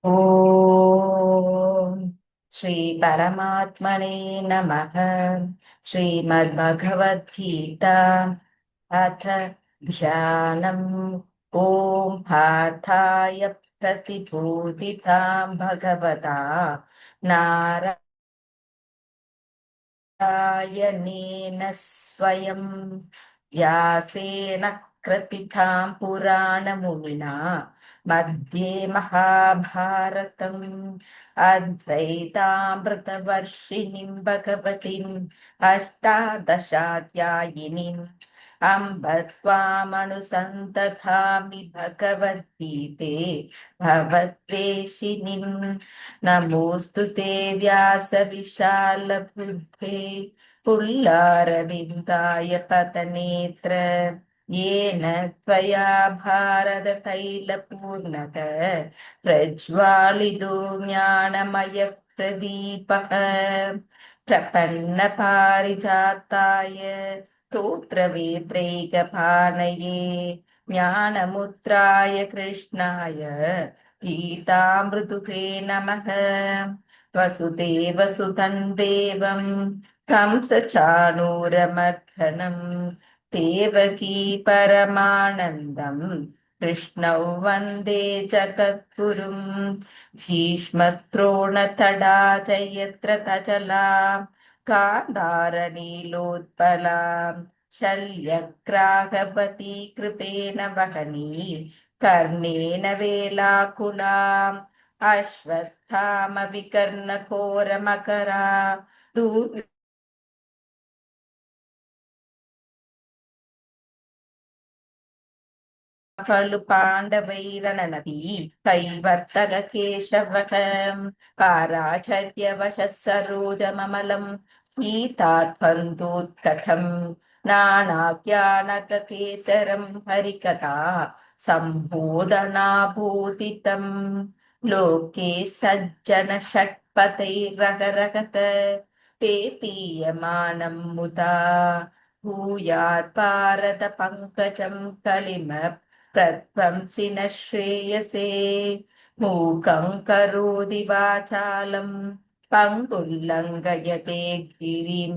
ॐ श्री परमात्मने नमः। श्रीमद्भगवद्गीता अथ ध्यानम्। ॐ पार्थाय प्रतिबोधितां भगवता नारायणेन स्वयं व्यासेन कृतिकां पुराणमुनिना मध्ये महाभारतम् अद्वैतामृतवर्षिणीं भगवतीम् अष्टादशाध्यायिनीम् अम्ब त्वामनुसन्ततामि भगवद्गीते भवद्वेषिणीम्। नमोऽस्तु ते व्यासविशालबुद्धे पुल्लारविन्दाय पतनेत्र येन त्वया भारततैलपूर्णः प्रज्वालितो ज्ञानमयः प्रदीपः। प्रपन्नपारिजाताय स्तोत्रवेत्रैकपाणये ज्ञानमुद्राय कृष्णाय गीतामृतुहे नमः। वसुदेवसुतं देवं कंसचाणूरमर्दनं देवकी परमानन्दं कृष्णौ वन्दे जगद्गुरुं। भीष्मद्रोणतडा च यत्र तजला गान्धारनीलोत्पला शल्यग्राहपति कृपेण वहनी कर्णेन वेलाकुलाम् अश्वत्थामविकर्णघोरमकरा दूर्विपाः खलु पाण्डवैरननदी कैवर्तककेशवः पाराचर्यवशः सरोजममलं गीतार्थन्तोत्कटम् नानाज्ञानककेसरं हरिकथा सम्बोधनाभूतितम्। लोके सज्जन षट्पथैरगरगत पेपीयमानं मुदा भूयात् भारत पंकजं कलिम प्रध्वंसिन श्रेयसे। मूकं करोति वाचालं पङ्गुल्लङ्घयते गिरिं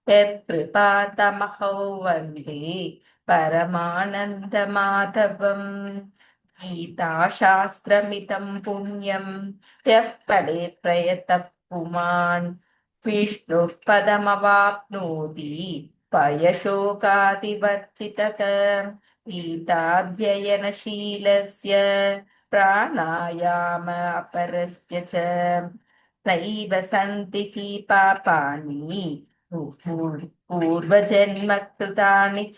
यत्कृपातमहौ वन्दे परमानन्दमाधवम्। गीताशास्त्रमिदं पुण्यं यः पठेत् प्रयतः पुमान् विष्णुः पदमवाप्नोति पयशोकादिवर्जितः। गीताध्ययनशीलस्य प्राणायाम अपरस्य च नैव सन्ति हि पापानि पूर्वजन्म कृतानि च।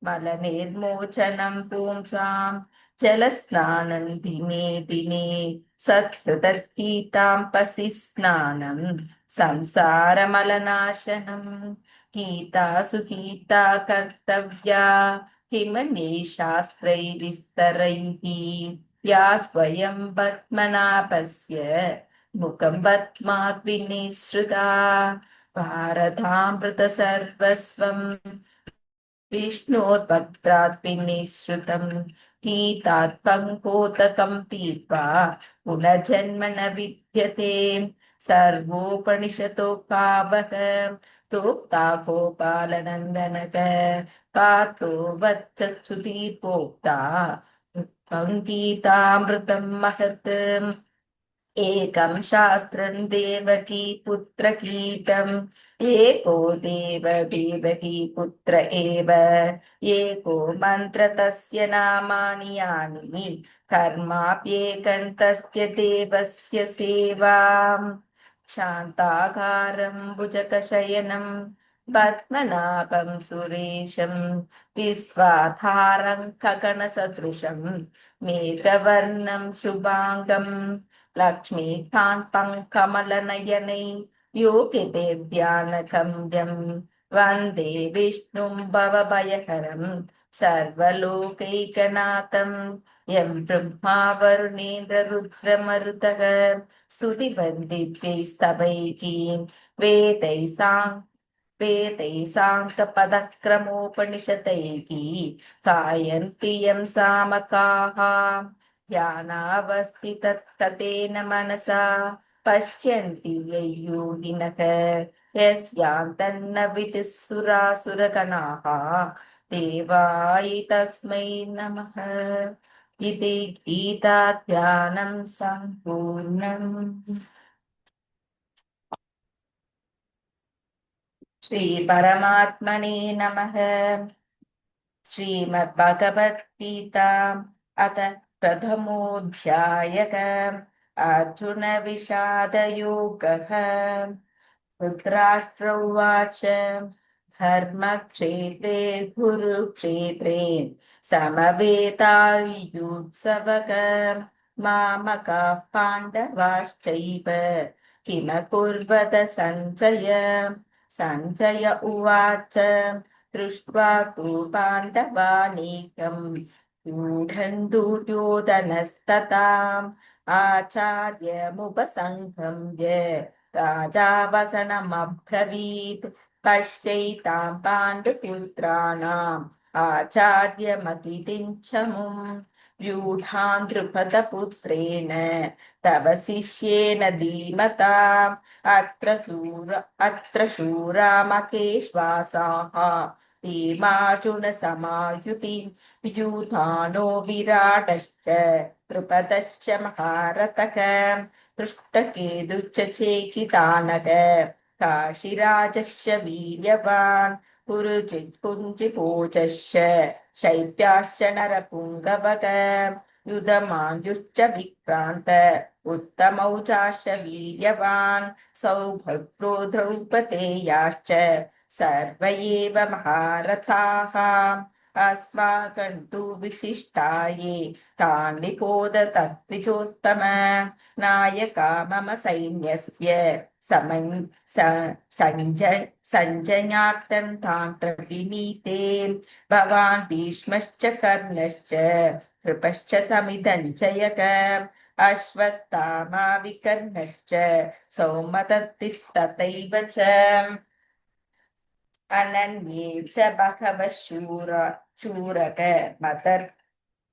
मलनिर्मोचनं पुंसां जलस्नानं दिने दिने सत्कृतगीतां पसि स्नानं संसारमलनाशनं। गीता सुगीता कर्तव्या किमन्ये शास्त्रैर्विस्तरैः या स्वयं पद्मनाभस्य मुखं पद्मात् विनिसृता। भारतामृतसर्वस्वं विष्णोर्भद्रात् विनिश्रुतं गीतात् कङ्कोतकं पीत्वा पुनर्जन्म न विद्यते। सर्वोपनिषतो गावः तोक्ता गोपालनन्दनक पार्थो वत्सत्सुधीर्भोक्ता गीतामृतं महत्। एकं शास्त्रं देवकी पुत्रगीतम् एको देव देवकी पुत्र एव एको मन्त्र तस्य नामानि यानि कर्माप्येकं तस्य देवस्य सेवाम्। शान्ताकारं भुजगशयनं पद्मनाभं सुरेशं विश्वाधारं गगनसदृशं मेघवर्णं शुभाङ्गं लक्ष्मीकान्तं कमलनयनै योगिभिर्ध्यानगम्यं वन्दे विष्णुं भवभयहरं सर्वलोकैकनाथं। यं ब्रह्मा वरुणेन्द्ररुद्रमरुतः स्तुतिवन्दिभिस्तवैः वेदैः साङ्गपदक्रमोपनिषदैः गायन्ति यं सामकाः ध्यानावस्थितत्ततेन मनसा पश्यन्ति ययोगिनः यस्यान्तन्न विदुःसुरासुरगणाः देवाय तस्मै नमः। इति गीताध्यानं सम्पूर्णम्। श्रीपरमात्मने नमः। श्रीमद्भगवद्गीता अथ प्रथमोऽध्यायः। अर्जुनविषादयोगः। धृतराष्ट्र उवाच धर्मक्षेत्रे कुरुक्षेत्रे समवेतायुत्सवक मामकाः पाण्डवाश्चैव किमकुर्वत सञ्जय। सञ्जय उवाच दृष्ट्वा तु पाण्डवानीकम् व्यूढन् दुर्योधनस्तथा आचार्यमुपसङ्गम्य राजा वसनमब्रवीत् पश्यैतां पाण्डुपुत्राणाम् आचार्यमतिदिञ्चमुम् व्यूढान् द्रुपदपुत्रेण तव शिष्येन धीमता अत्र शूरामकेश्वासाः भीमार्जुनसमायुति यूधानो विराटश्च द्रुपदश्च महारथः दृष्टकेतुश्च चेकितानः काशीराजश्च वीर्यवान् पुरुजित् कुञ्चिपोचश्च शैब्याश्च नरपुङ्गवः युधमायुश्च विक्रान्त उत्तमौजाश्च वीर्यवान् सौभद्रो द्रौपदेयाश्च सर्व एव महारथाः अस्माकं तु विशिष्टाये तानि बोधतद्विजोत्तम नायका मम सैन्यस्य सञ्जयार्थं तान् प्रविनीते भवान् भीष्मश्च कर्णश्च कृपश्च समिधञ्जयक अश्वत्थामा विकर्णश्च सौमदत्तिस्तथैव च अनन्ये च बहवः शूरक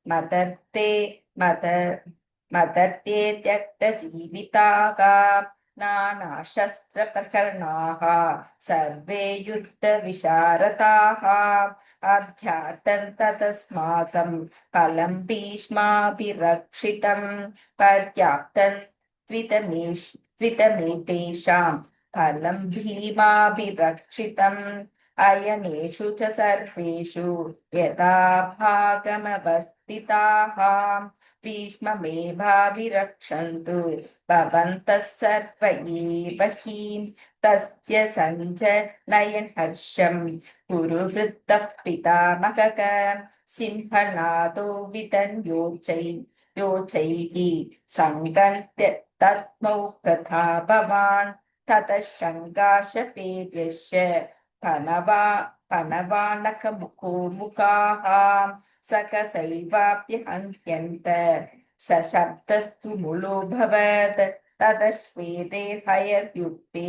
मदर्ते मदर्ते त्यक्तजीविताः नानाशस्त्रप्रकरणाः सर्वे युद्धविशारदाः अभ्यार्तन्त तस्माकं फलं भीष्माभिरक्षितं पर्याप्तं त्विदमेतेषां फलं भीमाभिरक्षितम् अयनेषु च सर्वेषु यथा भागमवस्थिताः भीष्ममेवाभिरक्षन्तु भवन्तः सर्व एव हि तस्य सञ्जनयन् हर्षं कुरुवृत्तः पितामहः सिंहनादो योचैः सङ्गन्त्य तत्मौ तथा भवान् ततः शङ्काशपेभ्यश्च पनवानकमुखो मुखाः सकसैवाप्यहन्त्यन्त सशब्दस्तु मुलोऽभवत् ततः श्वेते हयर्युक्ते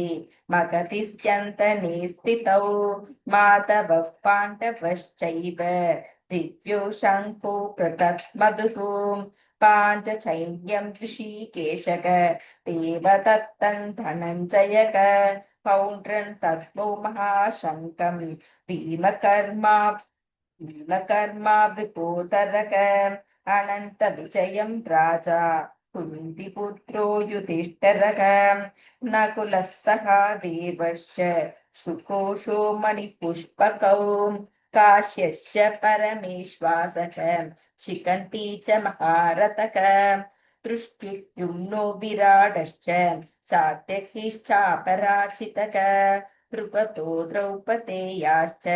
मगधिस्यन्तने स्थितौ माधवः पाण्डवश्चैव दिव्यो शङ्को पृथक्मधुः पाञ्चचैन्यं ऋषिकेशक देवदत्तं धनञ्जयक पौण्ड्रन् तद्मो महाशङ्कं भीमकर्मा वृकोदरक अनन्तविजयं राजा कुन्तिपुत्रो युधिष्ठिरः नकुलः सहादेवश्च सुकोशो मणिपुष्पकौ काश्यश्च परमेश्वासः शिखण्डी च महारथः दृष्ट्युम्नो विराटश्च सात्यकिश्चापराजितः द्रुपदो द्रौपदेयाश्च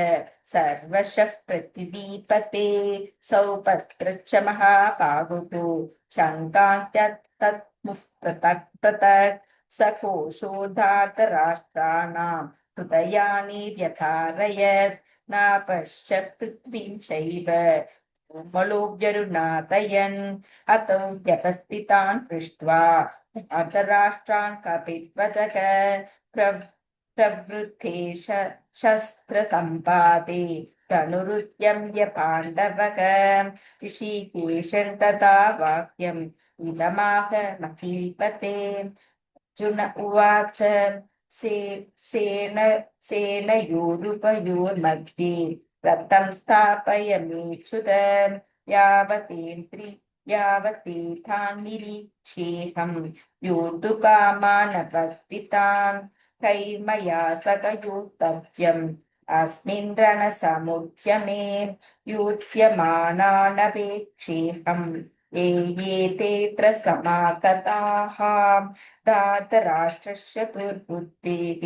सर्वशः पृथिवीपते सौभद्रश्च महाबाहुः शङ्कान्त्यतत्मुः पृथक् सकोशो धार्तराष्ट्राणां हृदयानि व्यधारयत् नापश्च पृथ्वीं शैव मलोव्यरुणादयन् अतो व्यवस्थितान् पृष्ट्वा धार्तराष्ट्रान् कपिध्वजः प्रवृद्धे शस्त्रसम्पादे तनुरुद्यम्य पाण्डवक ऋषिकेशं तथा वाक्यम् इदमाह महीपते। अर्जुन उवाच सेनयोरुभयोर्मध्ये रथं स्थापयमेच्युत यावतेथान् निरीक्षेऽहं योद्धुकामानवस्थितान् कैर्मया सह योद्धव्यम् अस्मिन् रणसमुद्यमे योत्स्यमानानपेक्षेऽहम् ये तेऽत्र समागताः धातराष्ट्रस्य दुर्बुद्धेः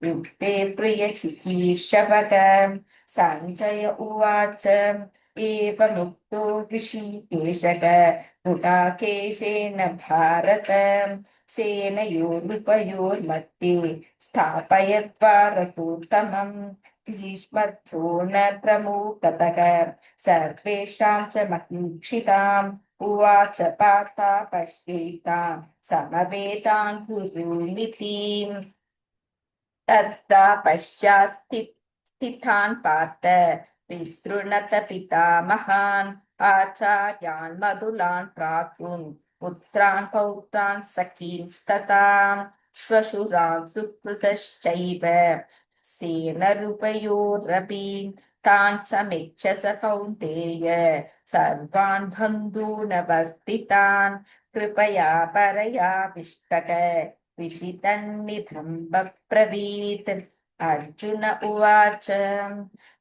युक्ते प्रियचिकीर्षवः। सञ्जय उवाच एवमुक्तो ऋषिकेशः गुडाकेशेन भारत सेनयोरुभयोर्मध्ये स्थापयित्वा रथोत्तमम् भीष्मद्रोणप्रमुखतः सर्वेषां च महीक्षिताम् उवाच पार्था पश्येताम् समवेतान् कुरुनिति। तदा स्थितान् पार्थ पितॄणत पितामहान् आचार्यान् मधुलान् भ्रातॄन् पुत्रान् पौत्रान् सखींस्तथा श्वशुरान् सुहृदश्चैव सेनरूपयोरपि तान् समीक्ष्य स कौन्तेय सर्वान् बन्धूनवस्थितान् कृपया परयाविष्टक विहितन्निधं बब्रवीत्। अर्जुन उवाच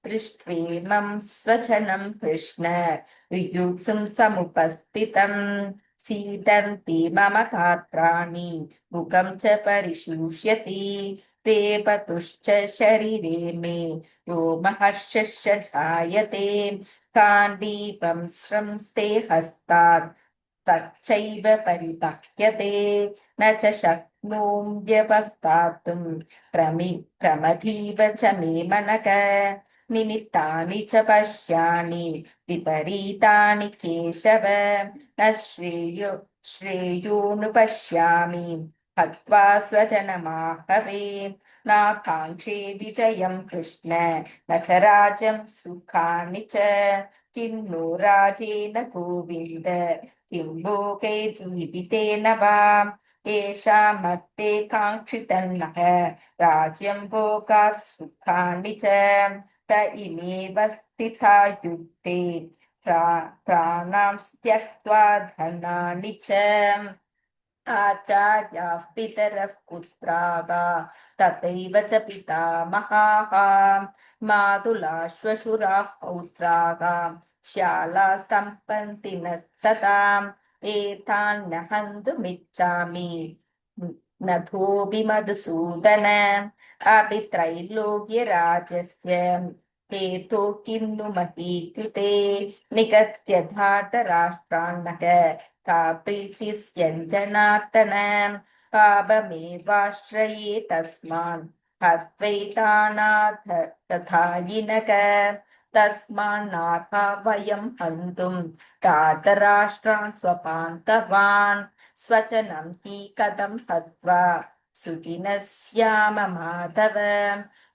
दृष्ट्वेमं स्वजनं कृष्ण युयुत्सुं समुपस्थितं सीदन्ति मम गात्राणि मुखं च परिशुष्यति वेपतुश्च शरीरे मे रोमहर्षश्च जायते गाण्डीवं स्रंस्ते हस्तात् तच्चैव परिदह्यते न च शक्नोम्यवस्थातुं प्रमथीव च मे मनः निमित्तानि च पश्यामि विपरीतानि केशव न श्रेयोनुपश्यामि हत्वा स्वजनमाहवे नाकाङ्क्षे विजयं कृष्ण न च राज्यं सुखानि च किं नो राजेन गोविन्द किं भोगे जीवितेन वा येषामर्थे काङ्क्षितन्नः राज्यं भोगा सुखानि च त इमेव स्थिता युक्ते प्राणां त्यक्त्वा धनानि च आचार्याः पितरः पुत्राः तथैव च पितामहाः मातुलाः श्वशुराः पौत्राः श्यालाः सम्पन्तिनस्तथा एतान् न हन्तुमिच्छामि नथोऽपि मधुसूदन अपि त्रैलोक्यराजस्य हेतो किं नु मही कृते निगत्य धार्तराष्ट्रान्नः का प्रीतिस्यञ्जनार्दन पापमेवाश्रये तस्मान् हत्वैतानाथ तथायिनक तस्मान्नाथा वयं हन्तुं धार्तराष्ट्रान् स्वपान्तवान् स्वजनं हि कथं हत्वा सुखिनः स्याम माधव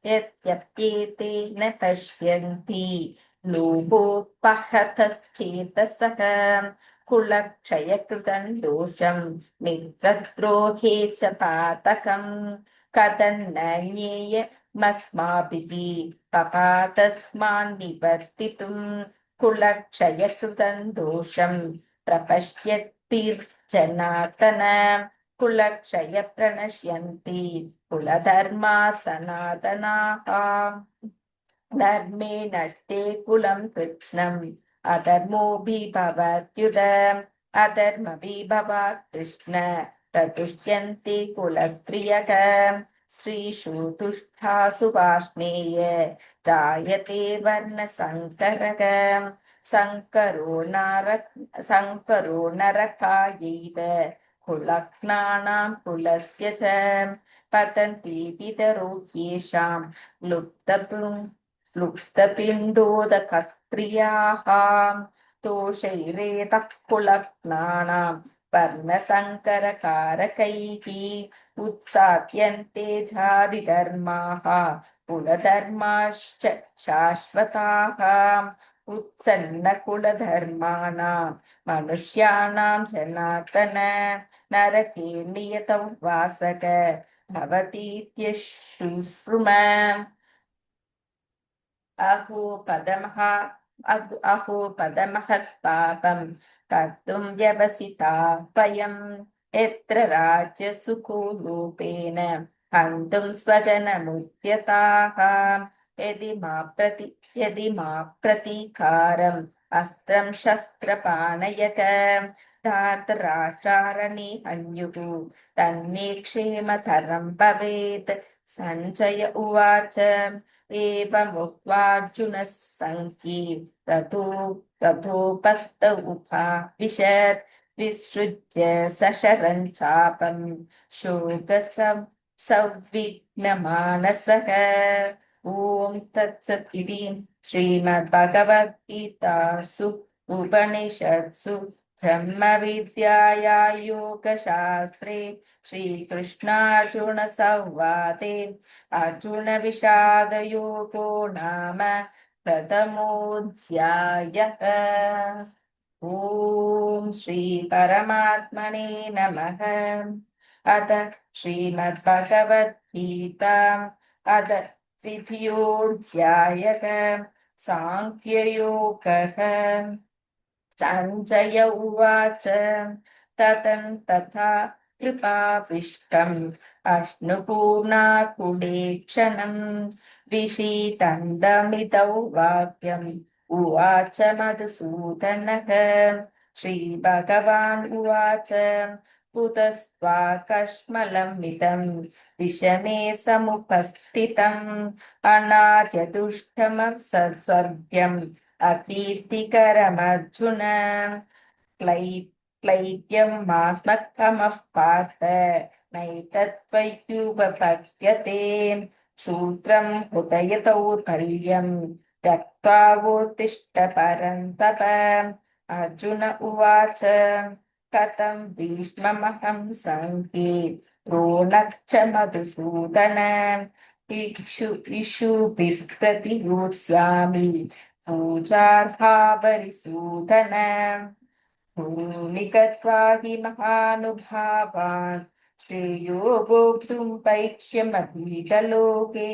यद्यप्येते न पश्यन्ति लोभोपहतश्चेतसः कुलक्षयकृतं दोषं मित्रद्रोहे च पातकम् कथन्न ज्ञेयमस्माभिः पपातस्मान्निवर्तितुं कुलक्षयकृतं दोषं प्रपश्यद्भिर्जनार्दन कुलक्षय प्रणश्यन्ति कुलधर्मा सनातनाः धर्मे नष्टे कुलं कृत्स्नम् अधर्मोऽभिभवत्युत अधर्मभिभवात् कृष्ण प्रतुष्यन्ति कुलस्त्रियः स्त्रीषु तुष्टासु वार्ष्णेय जायते वर्णसङ्करः सङ्करो नरकायैव कुलघ्नानां कुलस्य च पतन्ति पितरो येषां लुप्तपिण्डोदकक्रियाः दोषैरेतः कुलघ्नानां वर्णसङ्करकारकैः उत्साद्यन्ते जातिधर्माः कुलधर्माश्च शाश्वताः उत्सन्नकुलधर्माणां मनुष्याणां जनार्दन नरके नियतौ वासक भवतीत्यशुश्रुम अहो पदमहत्पापं कर्तुं व्यवसिता वयं यत्र राज्यसुखो लोपेन हन्तुं स्वजनमुद्यताः यदि मा प्रतीकारम् अस्त्रं शस्त्रपाणयक धातराष्ट्रारणे हन्युः तन्मे क्षेमतरं भवेत् सञ्जय उवाच एवमुक्त्वार्जुनः सङ्ख्ये रथोपस्थ उपाविशत् विसृज्य सशरं चापं संविघ्नमानसः ॐ तत्सत् इति श्रीमद्भगवद्गीतासु उपनिषत्सु ब्रह्मविद्याया योगशास्त्रे श्रीकृष्णार्जुनसंवादे अर्जुनविषादयोगो नाम प्रथमोऽध्यायः। ॐ श्रीपरमात्मने नमः। अथ श्रीमद्भगवद्गीता अथ द्वितीयोऽध्यायः साङ्ख्ययोगः। सञ्जय उवाच तथा कृपाविष्टम् अश्नुपूर्णाकुलेक्षणम् विषीदन्तमिदौ वाक्यम् उवाच मधुसूदनः। श्रीभगवान् उवाच कुतस्त्वाकश्मलमिदम् विषमे समुपस्थितम् अनार्यदुष्टमसत्स्वर्ग्यम् अकीर्तिकरमर्जुन क्लैप्यं मास्मत्तमः पार्थ नैतत्त्वय्युपपद्यते शूद्रं हृदयदौर्बल्यं त्यक्त्वा वोत्तिष्ठ परन्तप। अर्जुन उवाच कथं भीष्ममहं सङ्ख्ये द्रोणं च मधुसूदन इषुभिः प्रतियोत्स्यामि पूजार्हावरिसूदन। भूमि गत्वा हि महानुभावान् श्रेयो भोक्तुं पैक्ष्यमभीतलोके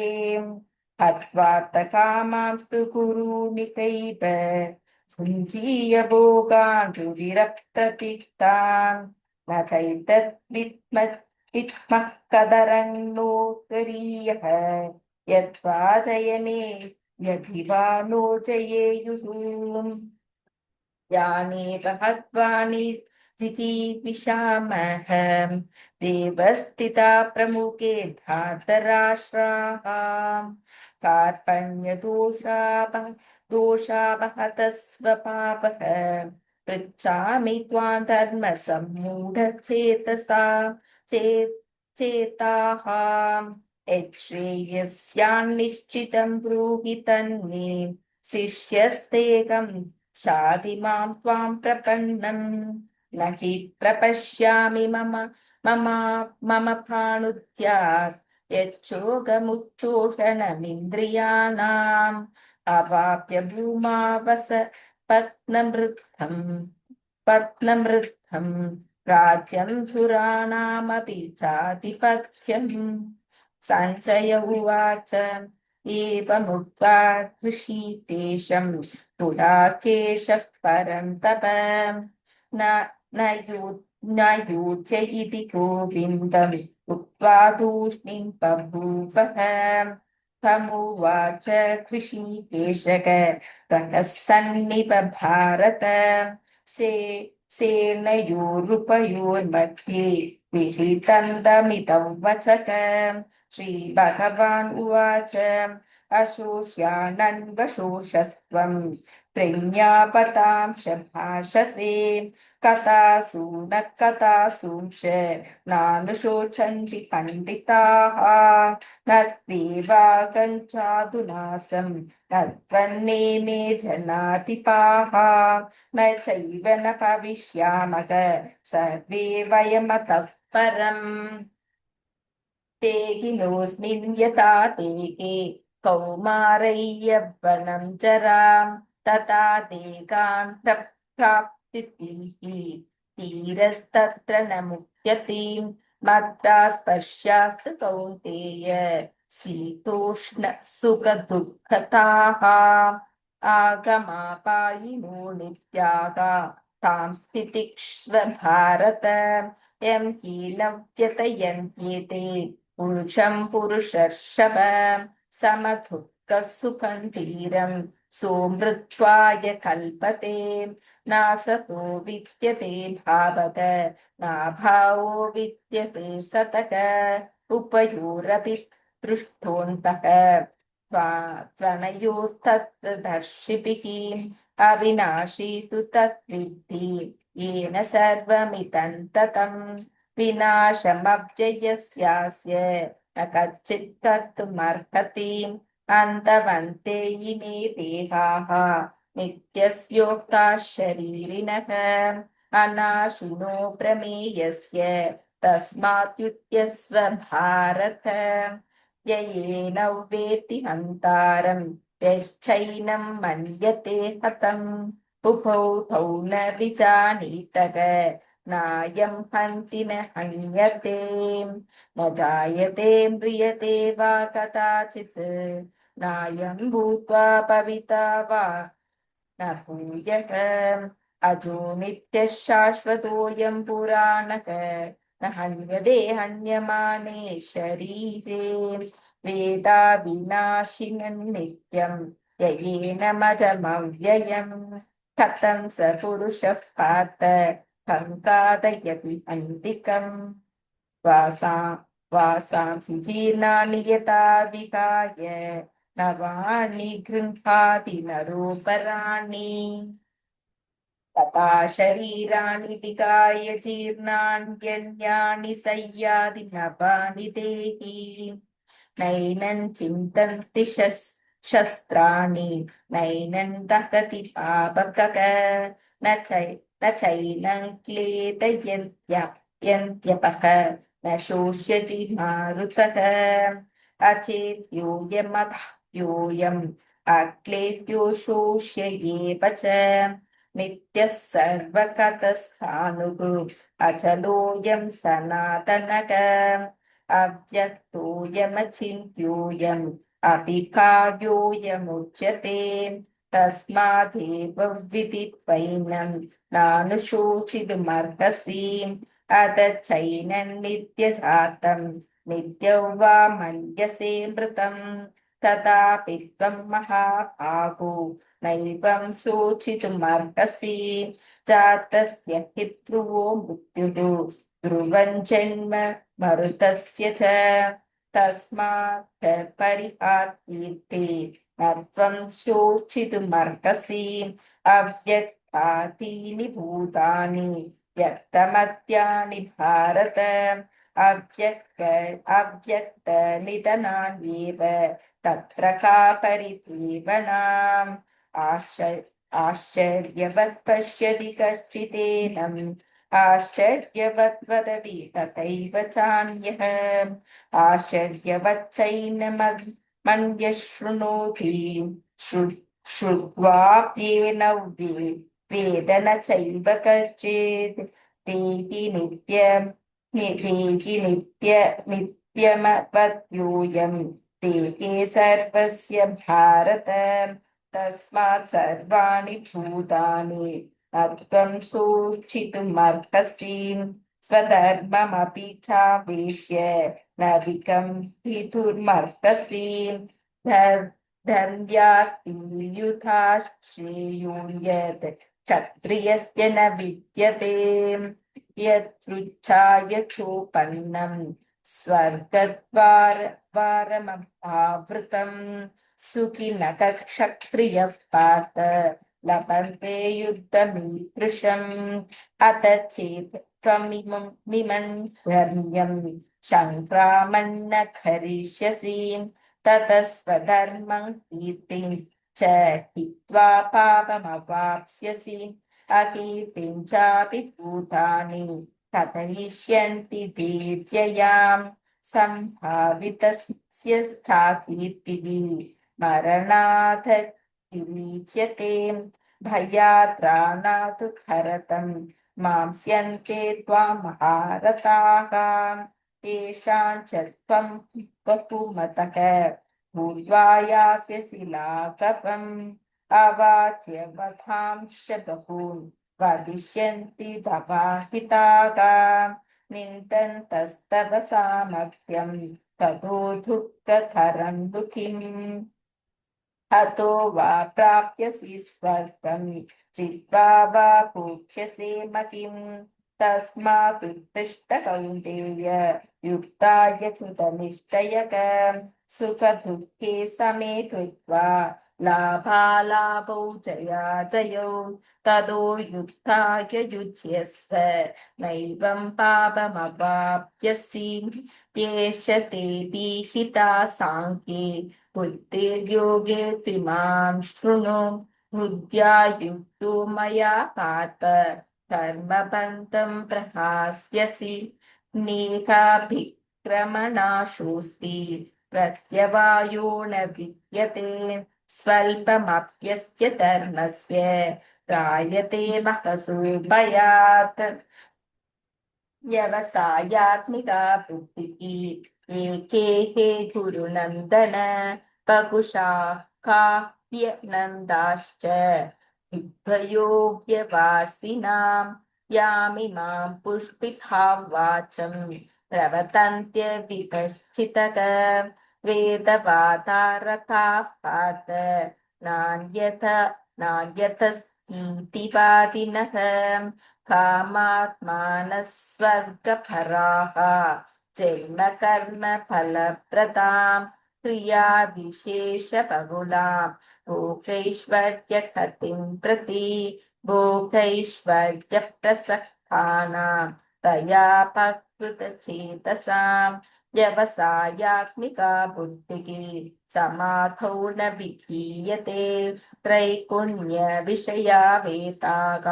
हत्वार्थकामांस्तु कुरूनिकैव भुञ्जीय भोगान् रुधिरक्तपित्तान् न चैतद्विद्मः कदरन्नो गरीयः यद्वा जयमे यदि वा नो जयेयुः यानेव हत्वानि जिजीविषामः देवस्थिता प्रमुखे धातराष्ट्राः दोषावहतः स्वपापः पृच्छामि त्वां धर्मसम्मूढचेतसा चेताः यच्छ्रेयस्यान्निश्चितं ब्रूहि तन्मे शिष्यस्तेकं शाधि मां त्वां प्रपन्नम् न हि प्रपश्यामि मम प्राणुद्यात् यच्छोगमुच्छोषणमिन्द्रियाणाम् अवाप्य भूमावस पत्नमृद्धम् राज्यं सुराणामपि चाधिपत्यम्। सञ्जय उवाच एवमुक्त्वा ऋषिकेशं गुडाकेशः परन्तप न योज्य इति गोविन्दम् उक्त्वा तूष्णीं बभूवः। तमुवाच ऋषिकेशः प्रहसन्निव भारत सेनयोरुपयोर्मध्ये विहितन्तमिदं वचः। श्रीभगवान् उवाच अशोष्यानन्वशोषस्त्वं प्रज्ञापतांश भाषसे कथासु न कथासूंश नानुशोचन्ति पण्डिताः न त्वेवागञ्चाधुनासं न त्वन्नेमे जनाधिपाः न चैव न भविष्यामः सर्वे वयमतः परम्। ते किलोऽस्मिन् यथा तेके कौमारै यौवनं जरां तथा देगान्तप्राप्तिभिः धीरस्तत्र न मुह्यति मत्रा स्पर्शास्तु कौन्तेय शीतोष्ण सुखदुःखताः आगमापायिनो नित्यागा तां स्थितिक्ष्व भारत यं हीनं व्यतयन्त्येते पुरुषं पुरुषर्षभ समदुःखसुखं धीरं सोमृत्वाय कल्पते नासतो विद्यते भावक नाभावो विद्यते सतक उभयोरपि दृष्टोऽन्तः त्वनयोस्तत्दर्शिभिः अविनाशी तु तद्विद्धि येन सर्वमिदं ततं विनाशमव्ययस्यास्य न कच्चित् कर्तुमर्हति अन्तवन्ते इमे देहाः नित्यस्योक्ताः शरीरिणः अनाशिनो प्रमेयस्य तस्मात्युत्यस्व भारत येनौ वेत्ति हन्तारं यश्चैनं मन्यते हतम् उभौ तौ न विजानीतः नायं हन्ति न हन्यते न जायते म्रियते वा कदाचित् नायं भूत्वा भविता वा न भूयः अजो नित्यः शाश्वतोऽयं पुराणः न हन्यते हन्यमाने शरीरे वेदाविनाशिनं नित्यं ययेनमजमव्ययम् कथं स पुरुषः पार्थ कङ्कादयति हन्तिकम् वासांसि जीर्णानि यथा विहाय नवानि गृह्णाति नरोपराणि तथा शरीराणि विहाय जीर्णान्यन्यानि संयाति नवानि देहि नैनं चिन्तन्ति शस्त्राणि नैनं दहति पावकः न चैनं क्लेदयन्त्यपः न शोष्यति मारुतः अचेत्योऽयमतः योऽयम् अक्लेद्यो शोष्य एव च नित्यः सर्वगतस्थाणुः अचलोऽयं सनातनः अव्यक्तोऽयमचिन्त्योऽयम् अपि कार्योऽयमुच्यते तस्मादेव विदित्वैनं नानुशोचितुमर्हसि अथ चैनं नित्यजातं नित्यं वा मन्यसे मृतं तथापि त्वं महाभागो नैवं शोचितुमर्हसि जातस्य हि ध्रुवो मृत्युः ध्रुवं जन्म मरुतस्य च तस्मात् परिहार्येते न त्वं शोचितुमर्हसि अव्यक्तादीनि भूतानि व्यक्तमद्यानि भारत अव्यक्तनिधनान्येव तत्र का परिदेवनाम् आश्चर्यवत् पश्यति कश्चिदेनम् आश्चर्यवत् वदति तथैव चान्यः आश्चर्यवच्चैनमन्यः शृणोति श्रुत्वाप्येनौ वेद न चैव कश्चित् देहि नित्यमवद्योऽयं देहे सर्वस्य भारत तस्मात् सर्वाणि भूतानि न त्वं शोचितुमर्हसि स्वधर्ममपि चावेश्य न विकम्पितुमर्हसि धर्म्यार्थियुथा श्रेयो यत् क्षत्रियस्य न विद्यते यत्पृच्छायथोपन्नं स्वर्गद्वारमपावृतं सुखिनः क्षत्रियः पार्थ लभन्ते युद्धमीदृशम् अथ चेत् त्वमिमं धर्म्यं सङ्क्रामन्न करिष्यसि ततः स्वधर्मं कीर्तिं च हित्वा पापमवाप्स्यसि अकीर्तिं चापि भूतानि कथयिष्यन्ति ते व्ययाम् सम्भावितस्य कीर्तिः मरणात् विमुच्यते भयाद्राणातु भरतं मांस्यन्ते त्वां महारथाः येषां च त्वं बहुमतः भूत्वा यास्यसि लाघवम् अवाच्य वधांश्च बहून् वदिष्यन्ति दवाहिताः निन्दन्तस्तव सामर्थ्यं ततो दुःखतरं दुःखिम् हतो वा प्राप्यसि स्वर्गं चित्वा वा भोक्ष्यसे मतिं तस्मात् उत्तिष्ठ कौन्तेय युक्ताय कृतनिश्चयक सुखदुःखे समे कृत्वा लाभालाभौ जयाजयौ ततो युक्ताय युज्यस्व नैवं पापमवाप्स्यसि एष ते विहिता साङ्ख्ये बुद्धिर्योगे त्विमां शृणु बुद्ध्या युक्तो मया पार्थ कर्मबन्धं प्रहास्यसि नेहाभिक्रमणाशोऽस्ति प्रत्यवायो न विद्यते स्वल्पमप्यस्य धर्मस्य त्रायते महतो भयात् व्यवसायात्मिका बुद्धिः एके गुरुनन्दन पकुशाः काव्यनन्दाश्च युद्धयोग्यवासिनां यामिमां पुष्पिता वाचं प्रवतन्त्य विपश्चितक वेदवादारताः पात नान्यतस्तीतिवादिनः कामात्मानः स्वर्गपराः जन्म कर्म फलप्रदां क्रिया विशेषबहुलां भोगैश्वर्यगतिं प्रति भोगैश्वर्यप्रसक्तानां तया पकृतचेतसां व्यवसायात्मिका बुद्धिः समाधौ न विधीयते त्रैगुण्यविषया वेदाः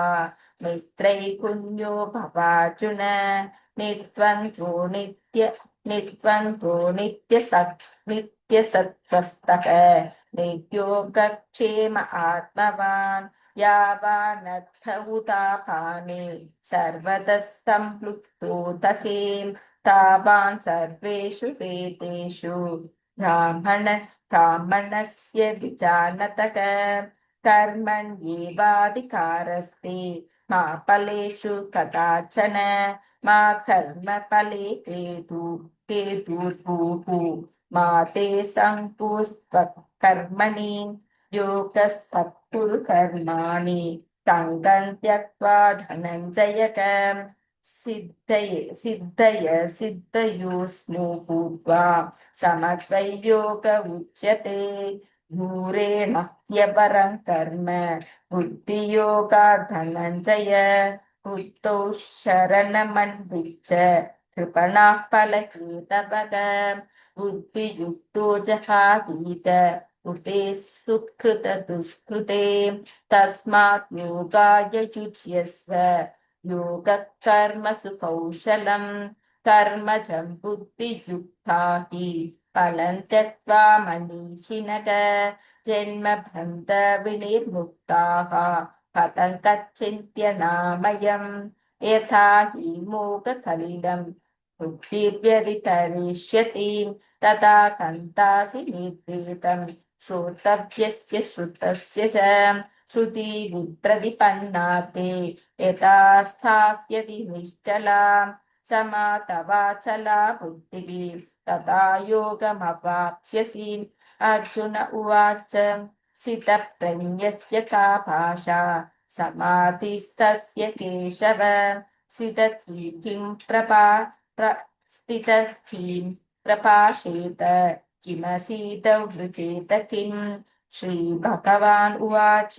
निस्त्रैगुण्यो भवार्जुन नित्यसत्त्वस्तः निर्योगक्षेम आत्मवान् यावानर्थ उदापाने सर्वतः सम्पृक्तोदके तावान् सर्वेषु वेदेषु ब्राह्मणस्य विजानतः कर्मण्येवाधिकारस्ते मा फलेषु कदाचन मा कर्मफले हेतुर्भूः मा ते सङ्गोऽस्त्वकर्मणि योगस्तत्कुरु कर्माणि सङ्गं त्यक्त्वा धनञ्जयक सिद्धयो स्मो भूत्वा समद्वैयोग उच्यते दूरेण ह्यपरं कर्म बुद्धियोगात् धनञ्जय बुद्धौ शरणमन्विच्छ कृपणाः फलहेतवः बुद्धियुक्तो जहातीत उते सुकृतदुष्कृते तस्मात् योगाय युज्यस्व योगः कर्मसु कौशलं कर्मजं बुद्धियुक्ता हि फलं त्यक्त्वा मनीषिणः जन्मबन्धविनिर्मुक्ताः पदं गच्छन्त्यनामयम् यथा हि मोघकलिलं बुद्धिर्व्यतितरिष्यति तथा कन्तासि निर्वेदं श्रोतव्यस्य श्रुतस्य च श्रुतिविप्रतिपन्ना ते यथा स्थास्यति निश्चला समातवाचला बुद्धिः तथा योगमवाप्स्यसि अर्जुन उवाच स्थितप्रज्ञस्य का भाषा समाधिस्तस्य केशव स्थितधीं प्रभाषेत किमसीदवृचेत किम् श्रीभगवान् उवाच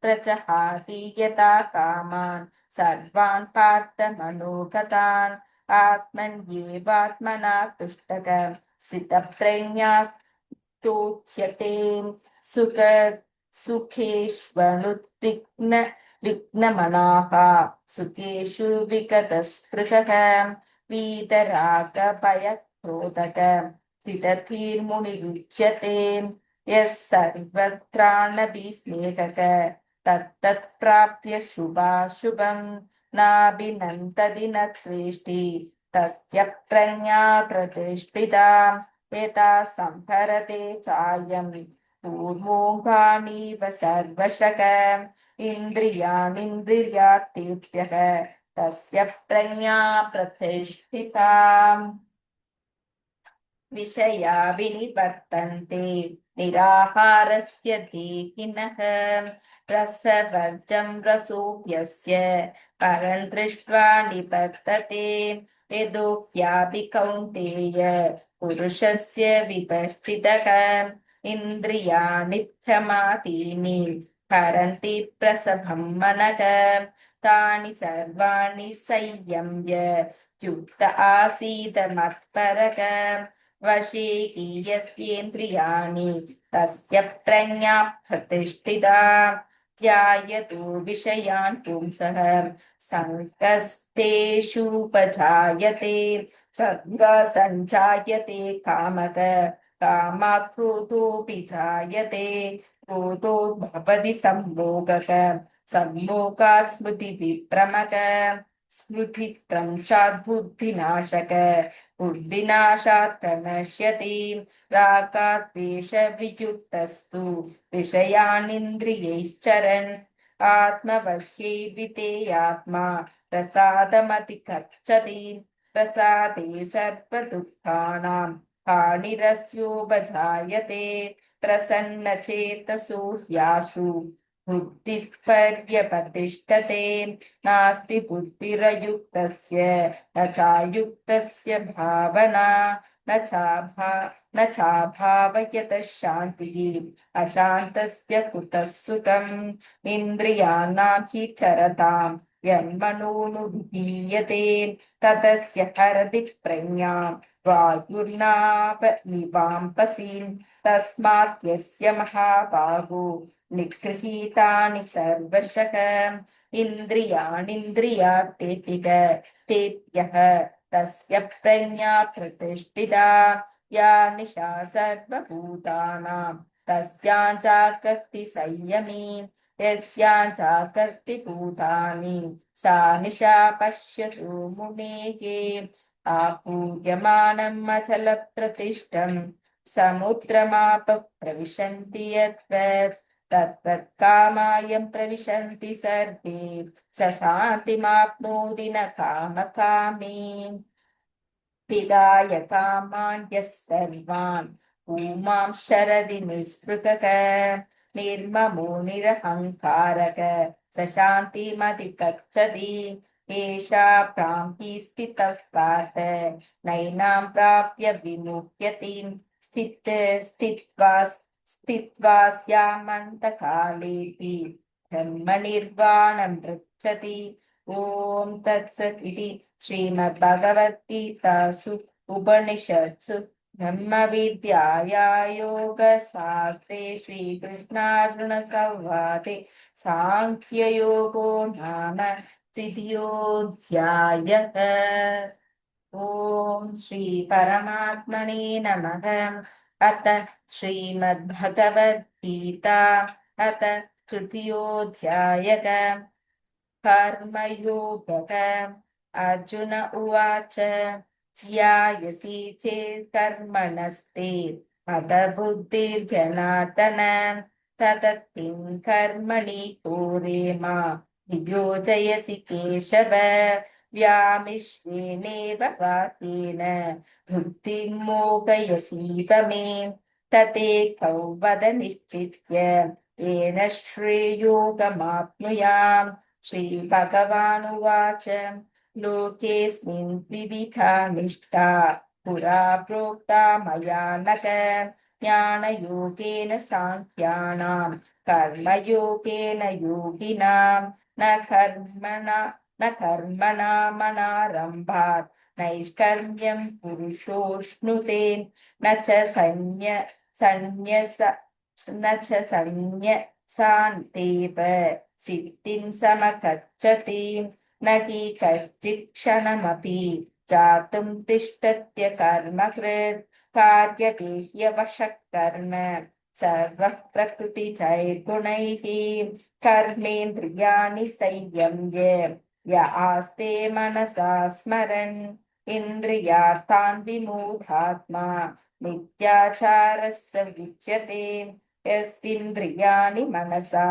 प्रजहाति यथा कामान् सर्वान् पार्थमनोगतान् आत्मन्येवात्मना तुष्टः स्थितप्रज्ञास्तोच्यते विघ्नमनाः सुखेषु विगतस्पृहः वीतरागभयक्रोधाः क्रोधक स्थितधीर्मुनिरुच्यते यः सर्वत्राणभिः स्नेहक तत्तत्प्राप्य शुभाशुभं नाभिनन्दति न त्वेष्टि तस्य प्रज्ञा प्रतिष्ठिता यथा संहरते चायं कूर्मोऽङ्गानीव सर्वशः इन्द्रियाणीन्द्रियार्थेभ्यः तस्य प्रज्ञा प्रतिष्ठिता विषया विनिवर्तन्ते निराहारस्य देहिनः रसवर्जं रसोऽप्यस्य परं दृष्ट्वा निवर्तते यदोक्यापि कौन्तेय पुरुषस्य विपश्चितः इन्द्रियाणि भ्रमातीनि हरन्ति प्रसभं मनः तानि सर्वाणि संयम्य युक्त आसीद मत्परः वशे यस्येन्द्रियाणि तस्य प्रज्ञा प्रतिष्ठिता ध्यायतो विषयान् पुंसः सङ्गस्तेषुपजायते सङ्गसञ्जायते कामक कामात् क्रोधोऽपि जायते क्रोधो भवति सम्मोहक सम्मोहात् स्मृतिविभ्रमक स्मृतिभ्रंशात् बुद्धिनाशक बुद्धिनाशात् प्रणश्यति रागात् द्वेषवियुक्तस्तु विषयानिन्द्रियैश्चरन् आत्मवश्यैर्वितेयात्मा प्रसादमतिगच्छति प्रसादे सर्वदुःखानां हानिरस्योपजायते प्रसन्नचेतसो ह्याशु बुद्धिः पर्यपतिष्ठते नास्ति बुद्धिरयुक्तस्य न चायुक्तस्य भावना न चाभावयतः शान्तिः अशान्तस्य कुतः सुखम् इन्द्रियाणां हि चरतां यन्मनोनुविधीयते ततस्य हरति प्रज्ञां वायुर्नावनिवाम्पसि तस्मात् यस्य महाबाहो निगृहीतानि सर्वशः इन्द्रियाणीन्द्रियार्थेभ्यः तस्य प्रज्ञा प्रतिष्ठिता या निशा सर्वभूतानां तस्यां जागर्ति संयमी यस्यां जागर्ति भूतानि सा निशा पश्यतु मुनेः आपूयमानम् अचलप्रतिष्ठम् समुद्रमाप प्रविशन्ति यद्वत् तद्वत् कामायं प्रविशन्ति सर्वे स शान्तिमाप्नोति न कामकामी विदाय कामान् यः सर्वान् पुमां शरदि निःस्पृहः निर्ममो निरहङ्कारः स शान्तिमधिगच्छति एषा भ्रान्तिः स्थितः पार्थ नैनां प्राप्य विमुह्यति स्थित्वा स्यामन्तकालेऽपि ब्रह्मनिर्वाणं पृच्छति ॐ तत्सत् इति श्रीमद्भगवद्गीतासु उपनिषत्सु ब्रह्मविद्याया योगशास्त्रे श्रीकृष्णार्जुनसंवादे साङ्ख्ययोगो नाम द्वितीयोऽध्यायः। ॐ श्रीपरमात्मने नमः। अथ श्रीमद्भगवद्गीता अथ तृतीयोऽध्यायः कर्मयोगः। अर्जुन उवाच ध्यायसि चेत् कर्मणस्ते मदबुद्धिर्जनार्दन ततः किं कर्मणि घोरे मां नियोजयसि केशव व्यामिश्रेणेव वाक्येन बुद्धिं मोहयसीव मे ततेकौ वद निश्चित्य येन श्रेयोगमाप्नुयाम्। श्रीभगवानुवाच लोकेऽस्मिन् द्विविधा निष्ठा पुरा प्रोक्ता मया नघ ज्ञानयोगेन साङ्ख्यानां कर्मयोगेन योगिनां न कर्मणामनारम्भात् नैष्कर्म्यं पुरुषोऽश्नुते न च सन्न्यसान्तेव सिद्धिं समगच्छति न हि कश्चित् क्षणमपि जातुं तिष्ठत्य कर्मकृत् कार्यते ह्यवशः कर्म सर्वः प्रकृतिजैर्गुणैः कर्मेन्द्रियाणि संयम्य य आस्ते मनसा स्मरन् इन्द्रियार्थान् विमूढात्मा मिथ्याचारस्य विच्यते यस्विन्द्रियाणि मनसा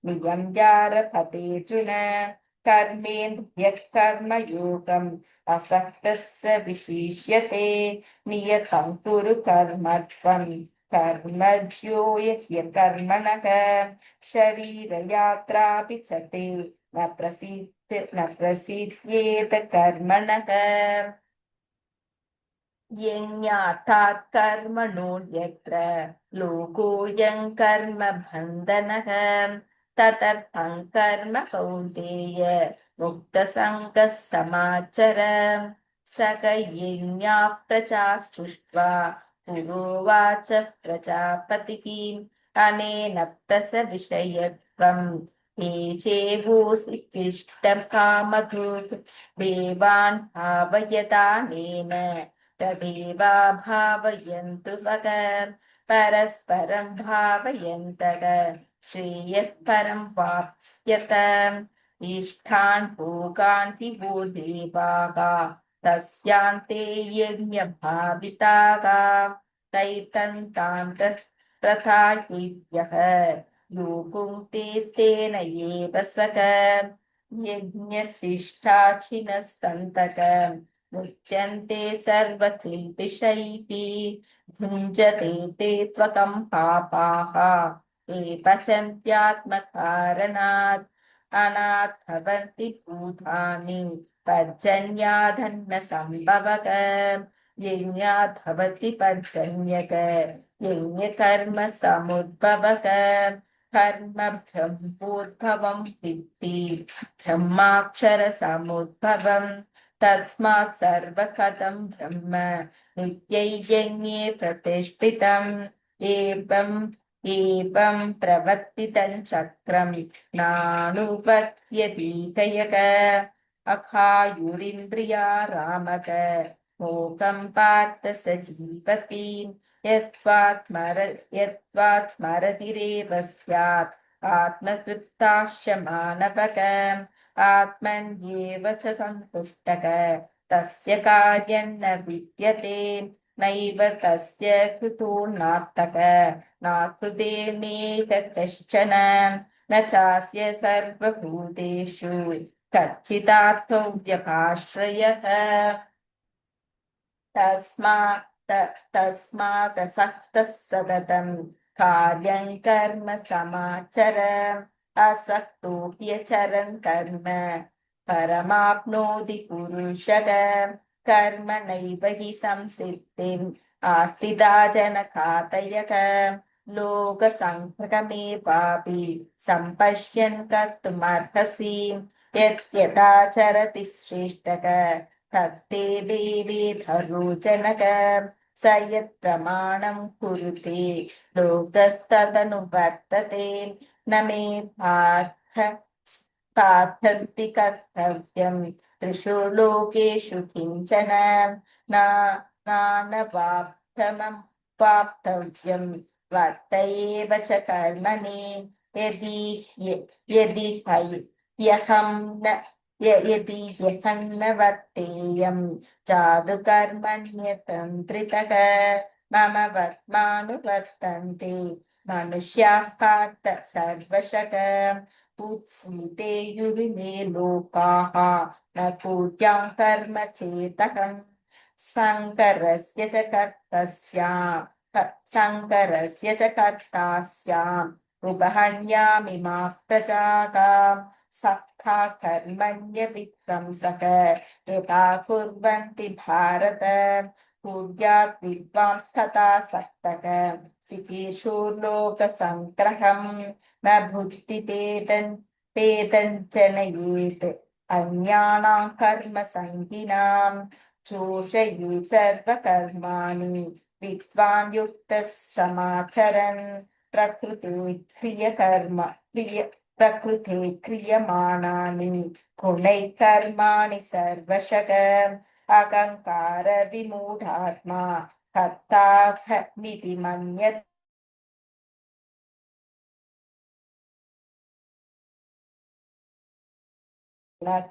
नियम्यारभतेऽर्जुन कर्मेन्द्रियः कर्मयोगम् असक्तस्य विशिष्यते नियतं कुरु कर्म त्वं कर्मज्यो ह्यकर्मणः शरीरयात्रापि च ते न प्रसीद्येत कर्मणः यज्ञार्थात् कर्मणोऽन्यत्र लोकोऽयं कर्म बन्धनः तदर्थं कर्म कौन्तेय मुक्तसङ्गः समाचर सकयज्ञाः प्रजा सृष्ट्वा पुरोवाच प्रजापतिः अनेन प्रसविषयत्वं येषेवोऽसिष्टं कामधुक् देवान् भावयतानेन तदेवा भावयन्तु वद परस्परं भावयन्तः श्रेयः परं वाप्स्यत इष्टान् भोगान् हि वो देवाः तस्यान्ते यज्ञभाविताः तैतन्तान् प्रथायेभ्यः योगुङ्क्तेस्तेन एव सक यज्ञशिष्टाचिनः सन्तक मुच्यन्ते सर्वकिल्बिषैः भुञ्जते ते त्वकं पापाः ते पचन्त्यात्मकारणात् अनात् भवन्ति भूतानि पर्जन्यादन्न सम्भवः यज्ञात् भवति पर्जन्यक यज्ञकर्म समुद्भवः कर्म ब्रह्मोद्भवं विद्धि ब्रह्माक्षर समुद्भवम् तस्मात् सर्वकथं ब्रह्म नित्यैर्यज्ञे प्रतिष्ठितम् एवं प्रवर्तितं चक्रं नानुपत्यतीकयक अखायुरिन्द्रिया रामक मोकं पार्थ स जीवति यत्त्वात् स्मरतिरेव स्यात् आत्मतृप्ताश्च मानवक आत्मन्येव च सन्तुष्टः तस्य कार्यं न विद्यते नैव तस्य कृतोऽनात्तक नाकृतेनेक कश्चन न चास्य सर्वभूतेषु कच्चिदार्थो व्यपाश्रयः तस्मादसक्तः सततं कार्यं कर्म समाचर असक्तो ह्यचरन् कर्म परमाप्नोति पुरुषः कर्मणैव हि संसिद्धिम् आस्थिता जनघातयः लोकसङ्ग्रहमेवापि सम्पश्यन् कर्तुमर्हसि यद्यथाचरति श्रेष्ठः तत्ते देवेधरोचनः स यत्प्रमाणं कुरुते लोकस्तदनुवर्तते न मे पार्थस्ति कर्तव्यं त्रिषु लोकेषु किञ्चन नानवाप्तव्यं वर्त एव च कर्मणि यदि ह्यहं न वर्तेयं जादुकर्मण्यतन्त्रितः मम वर्त्मानुवर्तन्ते मनुष्याः पार्थ सर्वशः उत्सीते युरिमे लोकाः न पूज्यां कर्म चेतहम् शङ्करस्य च कर्तास्याम् उपहन्यामिमाः प्रजाः सक्था कर्मण्य विध्वंसः यथा कुर्वन्ति भारत कुर्यात् विद्वांस्तथा सक्तः सिकेषु लोकसङ्ग्रहम् न बुद्धिपेदञ्जनयेत् अन्यानां कर्मसङ्गिनां चोषयेत् सर्वकर्माणि विद्वान् युक्तः समाचरन् प्रकृते क्रियमाणानि गुणैः कर्माणि सर्वशः अहङ्कार विमूढात्मा कर्ताहमिति मन्यते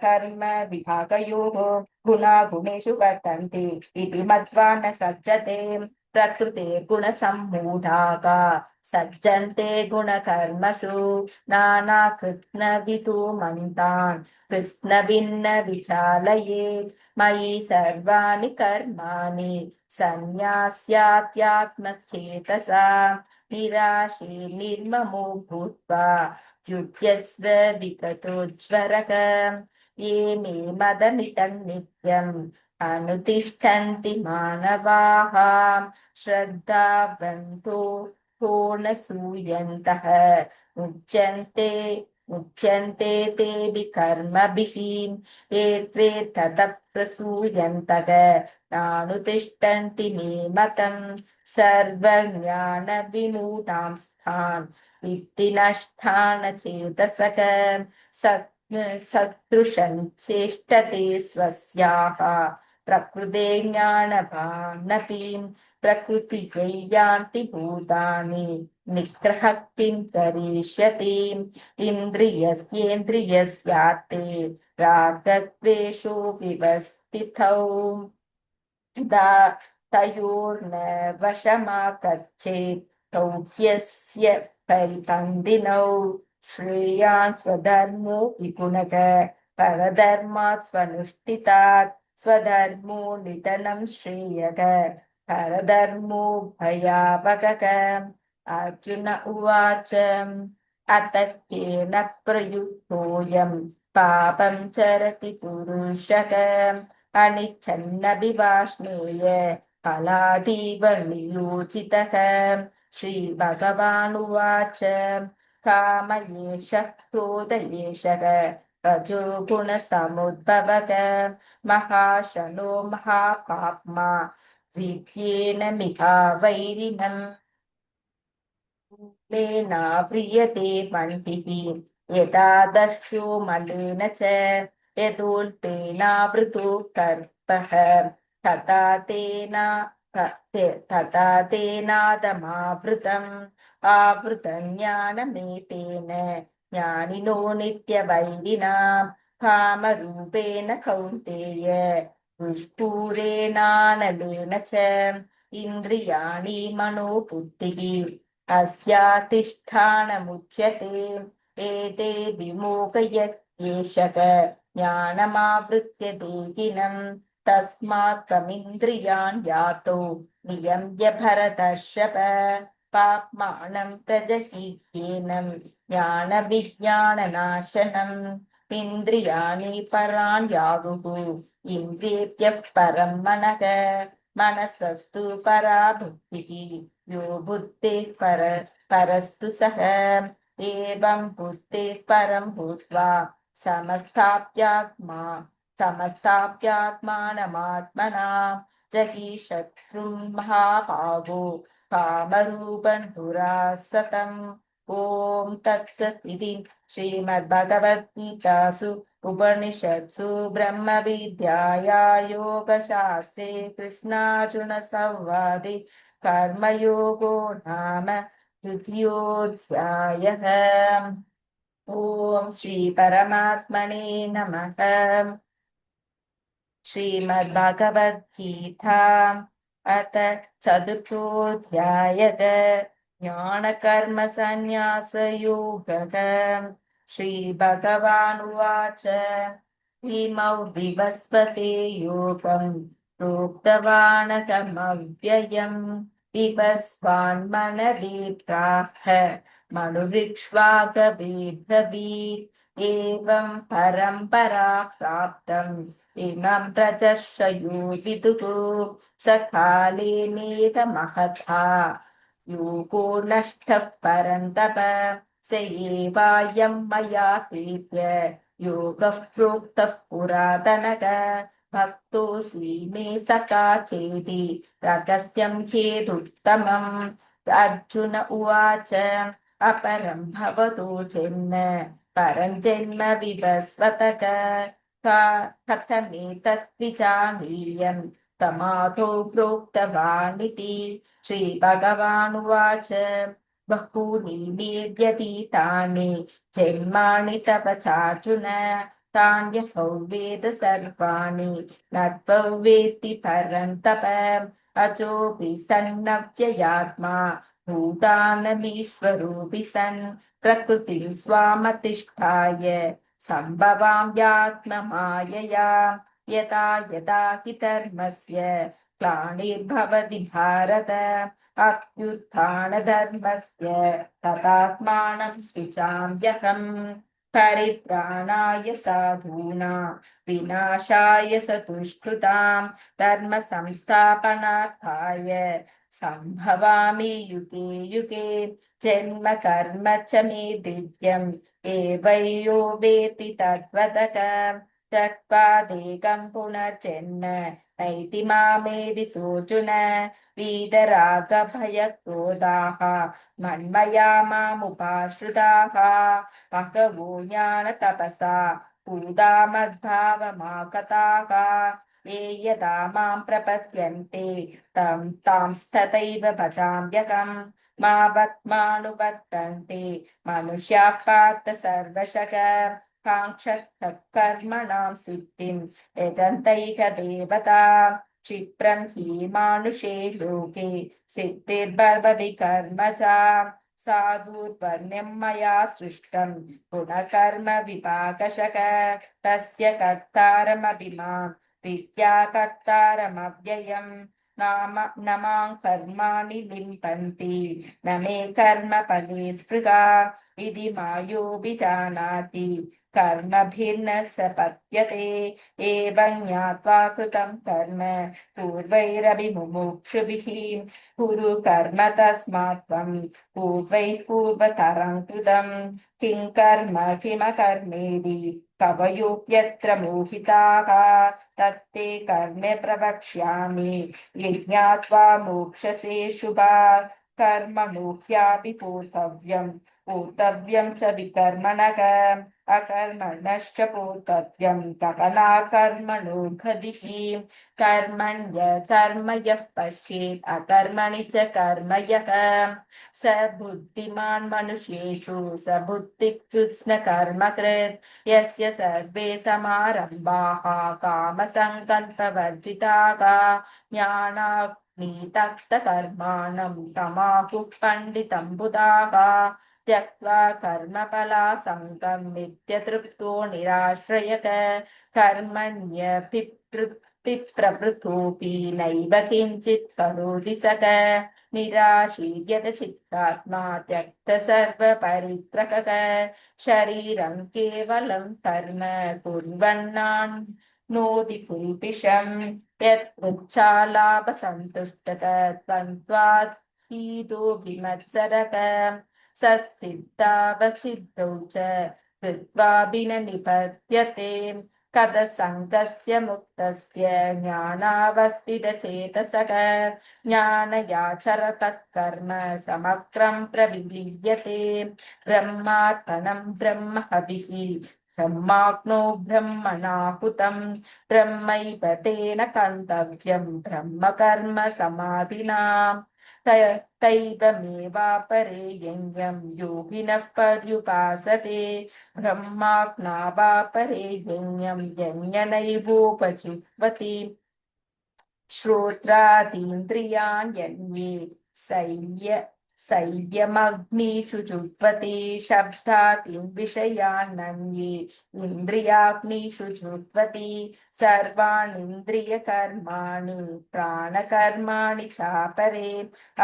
कर्म विभागयोः गुणागुणेषु वर्तन्ते इति मत्वा न सज्जते प्रकृते गुणसम्मूढाः सज्जन्ते गुणकर्मसु नानाकृत्स्नविदो मन्तान् कृत्स्नभिन्न विचालयेत् मयि सर्वाणि कर्माणि सन्न्यास्यात्यात्मश्चेतसा निराशे निर्ममो भूत्वा युध्यस्व विगतोज्वरः ये मे मदमिदं नित्यम् अनुतिष्ठन्ति मानवाः श्रद्धावन्तो पूर्णसूयन्तः मुच्यन्ते तेऽपि कर्मभिः ये त्वे ततः प्रसूयन्तः नानुतिष्ठन्ति मे मतम् सर्वज्ञानविमूढां स्थान् विद्धि नष्टानचेतसः सदृशं चेष्टते स्वस्याः प्रकृते ज्ञानवानपि प्रकृतियै यान्ति भूतानि निग्रहः किं करिष्यति इन्द्रियस्येन्द्रियस्यार्थे रागद्वेषो विवस्थितौ तयोर्न वशमागच्छेत् तौ ह्यस्य परिपन्दिनौ श्रेयान् स्वधर्मो विगुणः परधर्मात् स्वनुष्ठितात् स्वधर्मो निधनं श्रेयः परधर्मो भयावहः अर्जुन उवाच अत केन प्रयुक्तोऽयं पापं चरति पुरुषः अनिच्छन्नभिवाष्णेय फलादीव नियोजितः श्रीभगवानुवाच काम एषः क्रोध एषः रजोगुणसमुद्भवः महाशनो महापाप्मा विद्येन मिहावैरिणम् प्रियते पण्डिः यदा दर्शो मलेन च यदोल्पेनावृतो कर्पः तथा तेनादमावृतम् आवृतं ज्ञानमेतेन ज्ञानिनो नित्यवैरिणां कामरूपेण कौन्तेय दुष्पूरेणानलेन च इन्द्रियाणि मनोबुद्धिः अस्याधिष्ठानमुच्यते एते विमोहयत्येषः ज्ञानमावृत्य देहिनम् तस्मात् त्वमिन्द्रियान् यातो नियम्य भरतर्षभ पाप्मानं प्रजहीह्येनं ज्ञानविज्ञाननाशनम् इन्द्रियाणि परान् याहुः इन्द्रियेभ्यः परं मनः मनसस्तु परा बुद्धिः यो बुद्धेः परस्तु सः एवं बुद्धेः परं भूत्वा समस्ताप्यात्मानमात्मना जगीशत्रुं महाभागो कामरूपं दुरासतम् ॐ तत्सत् इति श्रीमद्भगवद्गीतासु उपनिषत्सु ब्रह्मविद्यायां योगशास्त्रे कृष्णार्जुनसंवादे कर्मयोगो नाम तृतीयोऽध्यायः। ॐ श्रीपरमात्मने नमः। श्रीमद्भगवद्गीता अथ चतुर्थोऽध्यायः ज्ञानकर्मसन्न्यासयोगः। श्रीभगवानुवाच इमौ विवस्वते योगं प्रोक्तवानकमव्ययम् विवस्वान्मनवे प्राह मनुरिक्ष्वाकवे ब्रवीत् एवं परम्परा प्राप्तम् इमं प्रचर्षयो विदुः स काले नेदमहथा योगो नष्टः परन्तप स एवायं मया प्रीत्य योगः प्रोक्तः पुरातनः भक्तोऽसि मे सखा चेति रहस्यं ह्येदुत्तमम् अर्जुन उवाच अपरं भवतो जन्म परं जन्म विवस्वतः कथमेतत् विजानीयम् तमादौ प्रोक्तवानिति। श्रीभगवानुवाच बहूनि मे व्यतीतानि जन्माणि तव चार्जुन तान्यहौ वेद सर्वाणि न त्वं वेत्ति परन्तप। अजोऽपि सन्नव्ययात्मा भूतानमीश्वरोऽपि सन् प्रकृतिं स्वामधिष्ठाय सम्भवाम्यात्ममायया। यदा यदा हि धर्मस्य ग्लानिर्भवति भारत अभ्युत्थानधर्मस्य तदात्मानं सृजाम्यहम्। परित्राणाय साधूनां विनाशाय सतुष्कृतां धर्म संस्थापनार्थाय सम्भवामि युगे युगे। जन्म कर्म च मे दिव्यम् एवयो वेति तद्वदः त्यक्त्वा देकं पुनर्जन्म नैति मामेदि सोऽर्जुन। वीतरागभयक्रोधाः मन्मया मामुपाश्रिताः बहवो ज्ञानतपसा पूता मद्भावमागताः ये यदा मां प्रपद्यन्ते तांस्तथैव भजाम्यहम्। मावत्मानुवर्तन्ते मनुष्याः पार्थ सर्वशः काङ्क्षतः कर्मणां सिद्धिं यजन्तैः देवता। क्षिप्रं हि मानुषे लोके सिद्धिर्भवति कर्मजा साधुर्वर्ण्यं मया सृष्टं गुणकर्म विपाकशः तस्य कर्तारमपि मां विद्या कर्तारमव्ययम्। न मां कर्माणि लिम्पन्ति न मे कर्मफले स्पृहा इति मायोऽभिजानाति कर्मभिर्न स पद्यते। एवं ज्ञात्वा कृतं कर्म पूर्वैरपि मुमुक्षुभिः कुरु कर्म तस्मात् त्वं पूर्वैः पूर्वतरं कृतं किं कर्म किमकर्मेति कवयोऽप्यत्र मोहिताः। तत्ते कर्म प्रवक्ष्यामि यज्ञात्वा मोक्षसे शुभात्। कर्मणो ह्यापि पूतव्यं च विकर्मणः अकर्मणश्च पूतव्यं गहना कर्मणो गतिः। कर्मण्य कर्म यः पश्येत् अकर्मणि च कर्म यः स बुद्धिमान् मनुष्येषु स बुद्धिकृत्स्न कर्मकृत्। यस्य सर्वे समारम्भाः कामसङ्कल्पवर्जिताः ज्ञानाग्निदग्धकर्माणं तमाहुः पण्डितं बुधाः। त्यक्त्वा कर्मफलासङ्गं नित्यतृप्तो निराश्रयः कर्मण्यभिप्रवृत्तोऽपि नैव किञ्चित् करोति सः निराशीर्यत चित्तात्मा त्यक्त सर्वपरित्रकः शरीरं केवलं कर्म कुर्वन्नाप्नोति किल्बिषम्। यत्पृच्छालाभसन्तुष्टः त्वन्त्वातीतो विमत्सरः सस्सिद्धावसिद्धौ च कृत्वापि न निपत्यते। कदसङ्गस्य मुक्तस्य ज्ञानावस्थितचेतसः ज्ञानयाचरतः कर्म समग्रं प्रविलीयते। ब्रह्मार्पणं ब्रह्म हविः ब्रह्माग्नौ ब्रह्मणाहुतं ब्रह्मैव तेन गन्तव्यं ब्रह्म कर्म समाधिना। तैवमेवापरे यज्ञं योगिनः पर्युपासते ब्रह्माज्ञावापरे यज्ञं यज्ञनैवोपजीवति। श्रोत्रादीन्द्रियाण्यन्ये संयमग्निषु जुह्वति शब्दादीन् विषयान्नन्ये इन्द्रियाग्निषु जुह्वति। सर्वाणीन्द्रियकर्माणि प्राणकर्माणि चापरे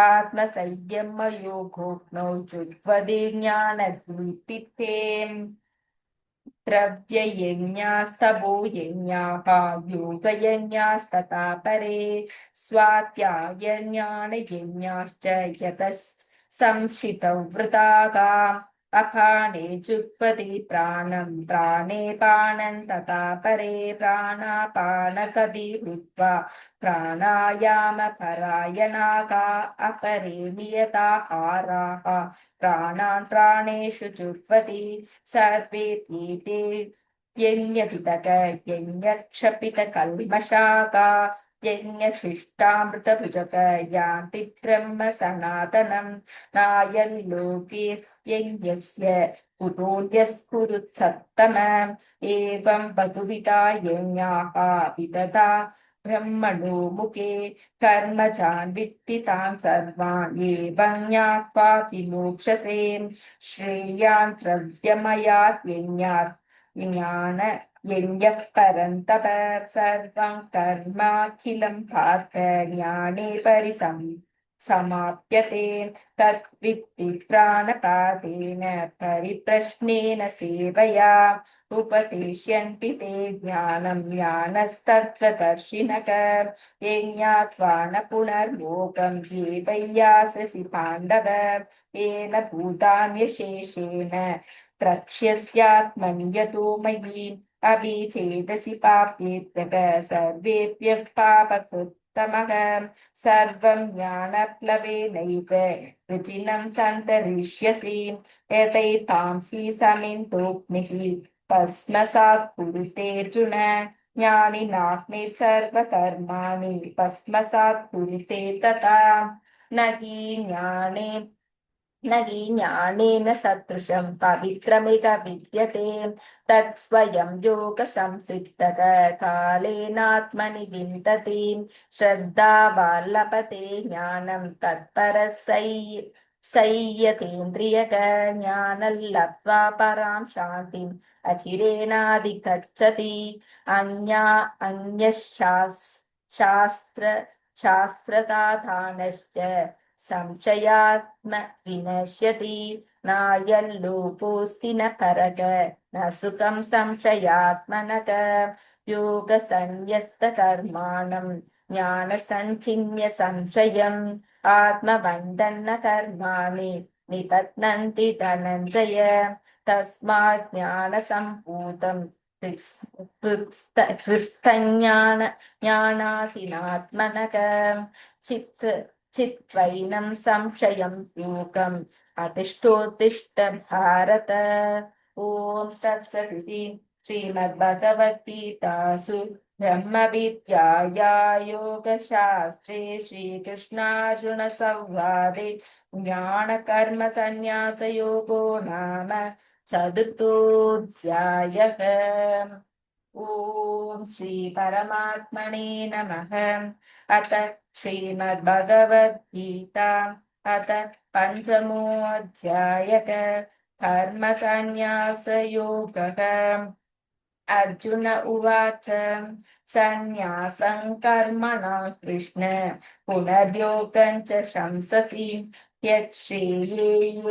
आत्मसंयमयोगोऽग्नौ जुह्वति ज्ञानदीपिते। द्रव्ययज्ञास्तपो यज्ञाः योगयज्ञास्तथा परे स्वाध्यायज्ञानयज्ञाश्च यतः संशितौ वृताः। अपाने जुह्वति प्राणं प्राणे पानं तथा परे प्राणापानगति कृत्वा प्राणायामपरायणाः। अपरे नियताहाराः प्राणान् प्राणेषु जुह्वति सर्वेऽपीते यज्ञपितक यज्ञक्षपितकल्मषाका यज्ञशिष्टामृतभुजक यान्ति ब्रह्म सनातनम् नायल्लोकेऽस्यज्ञस्य कुतोऽन्यस्कुरुत्सत्तम एवं बहुविधा यज्ञाः विदधा ब्रह्मणो मुखे कर्मजान् वित्ति तान् सर्वान् एवं ज्ञात्वा विमोक्षसे श्रेयान् द्रव्यमयात् यज्ञात् ज्ञान यज्ञः परन्तप सर्वं कर्माखिलं पार्थ ज्ञाने समाप्यते तद्वित्ति प्राणपातेन परिप्रश्नेन सेवया उपदेश्यन्ति ते ज्ञानं ज्ञानस्तत्त्वदर्शिनः ये ज्ञात्वा न पुनर्लोकं ये वैयाससि पाण्डव येन भूतान्यशेषेण द्रक्ष्यस्यात्मन्यतो मयि अभिचेदसि पापेभ्यः सर्वेभ्यः पापकृत्तमः सर्वं ज्ञानप्लवेनैव रुचिनं सन्तरिष्यसि यतैतांसि समिन्तोऽग्निः भस्मसात् कुरुतेऽर्जुन ज्ञानिनाग्निर्सर्वकर्माणि भस्मसात् कुरुते तथा न हि ज्ञानेन सदृशं पवित्रमिह विद्यते तत्स्वयं योगसंसिद्धः कालेनात्मनि विन्दति श्रद्धावान् लभते ज्ञानं तत्परः संयतेन्द्रियः ज्ञानं लब्ध्वा परां शान्तिम् अचिरेणाधिगच्छति शास्त्रदाधानश्च संशयात्म विनश्यति नायल्लोकोऽस्ति न परग न सुखं संशयात्मनः योगसंन्यस्तकर्माणं ज्ञानसञ्छिन्य संशयम् आत्मबन्धन्न कर्माणि निबध्नन्ति धनञ्जय तस्मात् ज्ञानसम्भूतं हृस्थज्ञानासीनात्मनः चित्वैनं संशयं योगम् अधिष्ठोत्तिष्ठ भारत ॐ तत्सदिति श्रीमद्भगवद्गीतासु ब्रह्मविद्याया योगशास्त्रे श्रीकृष्णार्जुनसंवादे ज्ञानकर्मसन्न्यासयोगो नाम चतुर्थोऽध्यायः। ॐ श्रीपरमात्मने नमः। अथ श्रीमद्भगवद्गीता अथ पञ्चमोऽध्यायः कर्मसन्न्यासयोगः। अर्जुन उवाच सन्न्यासं कर्मणां कृष्ण पुनर्योगं च शंससि यच्छ्रेयेतयोरेकं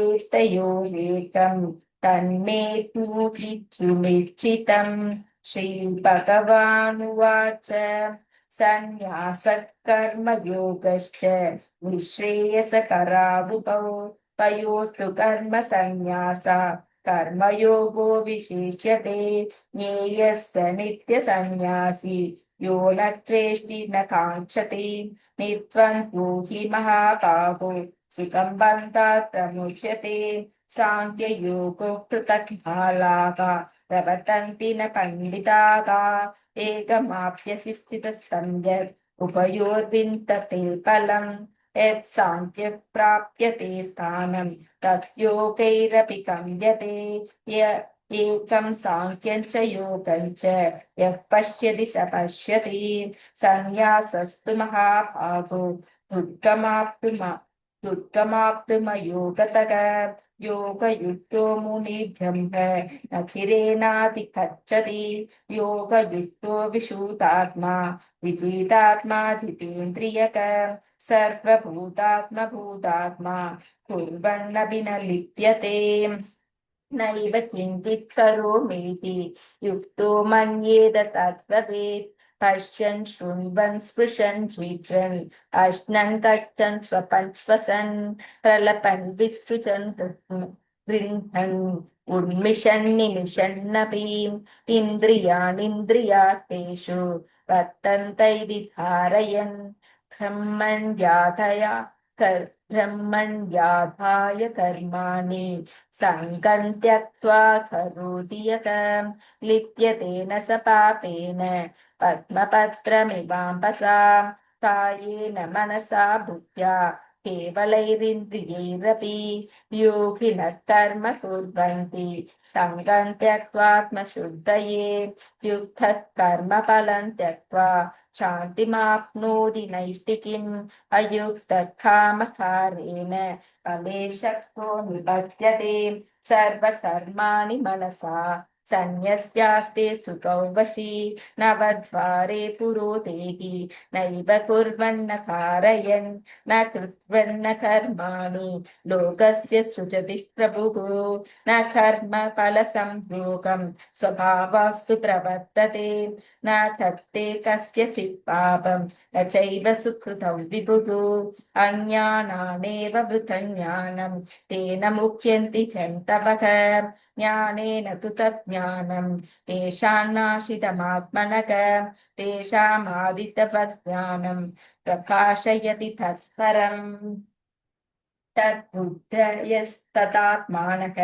तन्मे पूहितुमिच्छितम् श्रीभगवानुवाच सन्न्यासः कर्मयोगश्च निःश्रेयसकरावुभौ तयोस्तु कर्मसन्न्यासः कर्मयोगो विशिष्यते ज्ञेयः स नित्यसन्न्यासी यो न द्वेष्टि न काङ्क्षति निर्द्वन्द्वो हि महाबाहो सुखं बन्धात् प्रमुच्यते साङ्ख्ययोगो पृथक् बालाः प्रवर्तन्ति न पण्डिताः एकमाप्यसि स्थितः सम्यक् उभयोर्विन्दते फलम् यत् साङ्ख्यः प्राप्यते स्थानं तद्योगैरपि गम्यते एकं साङ्ख्यं च योगं च यः पश्यति स पश्यति सन्न्यासस्तु महाभागो दुर्गमाप्तुमयोगतः योगयुक्तो मुनिब्रह्म न चिरेणाधिगच्छति योगयुक्तो विशुद्धात्मा विजितात्मा जितेन्द्रियः सर्वभूतात्मा कुर्वन्नपि न लिप्यते नैव किञ्चित् करोमीति युक्तो मन्येत तद्भवेत् पश्यन् शृण्वन् स्पृशन् जिघ्रन् अश्नन् गच्छन् स्वपन् श्वसन् प्रलपन् विसृजन् गृह्णन् उन्मिषन् निमिषन्नपि इन्द्रियाणीन्द्रियार्थेषु वर्तन्त इति धारयन् ब्रह्मण्याधया ब्रह्मण्याधाय कर्माणि सङ्गं त्यक्त्वा करोति यः लिप्यते न स पापेन पद्मपत्रमिवाम्बसा कायेन मनसा बुद्ध्या केवलैरिन्द्रियैरपि योगिनः कर्म कुर्वन्ति सङ्गं त्यक्त्वात्मशुद्धये युक्तः कर्मफलं त्यक्त्वा शान्तिमाप्नोति नैष्टिकीम् अयुक्तः कामकारेण फले शक्तो निबध्यते सर्वकर्माणि मनसा सन्न्यस्यास्ते सुखौ वशी नवद्वारे पुरोदेहि नैव कुर्वन्न कारयन् न कृत्वन्न कर्माणि लोकस्य सृजति प्रभुः न कर्म फलसंयोगं स्वभावास्तु प्रवर्तते न तत्ते कस्यचित् पापं न चैव सुकृतं विभुः अज्ञानानेव वृथं ज्ञानं तेन मुह्यन्ति जन्तवः ज्ञानेन तु तज्ज्ञानं तेषान्नाशितमात्मनः तेषामादितवज्ञानं प्रकाशयति तत्परम् तद्बुद्धयस्तदात्मानः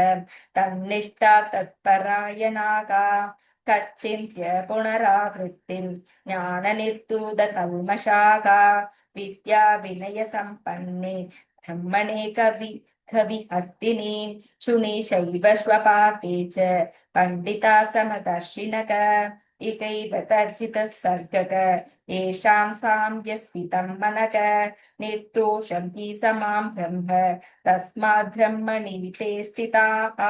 तन्निष्ठा तत्परायणाः कच्चिन्त्य पुनरावृत्तिं ज्ञाननिर्धूतकल्मषाः विद्या विनयसम्पन्ने ब्रह्मणे कवि हस्तिनि शुनि शैव स्वपाके च पण्डिता समदर्शिनः इकैव तर्जितः सर्गः येषां साम्यस्थितं मनः निर्दोषं हि समां ब्रह्म तस्मात् ब्रह्मणि ते स्थिताः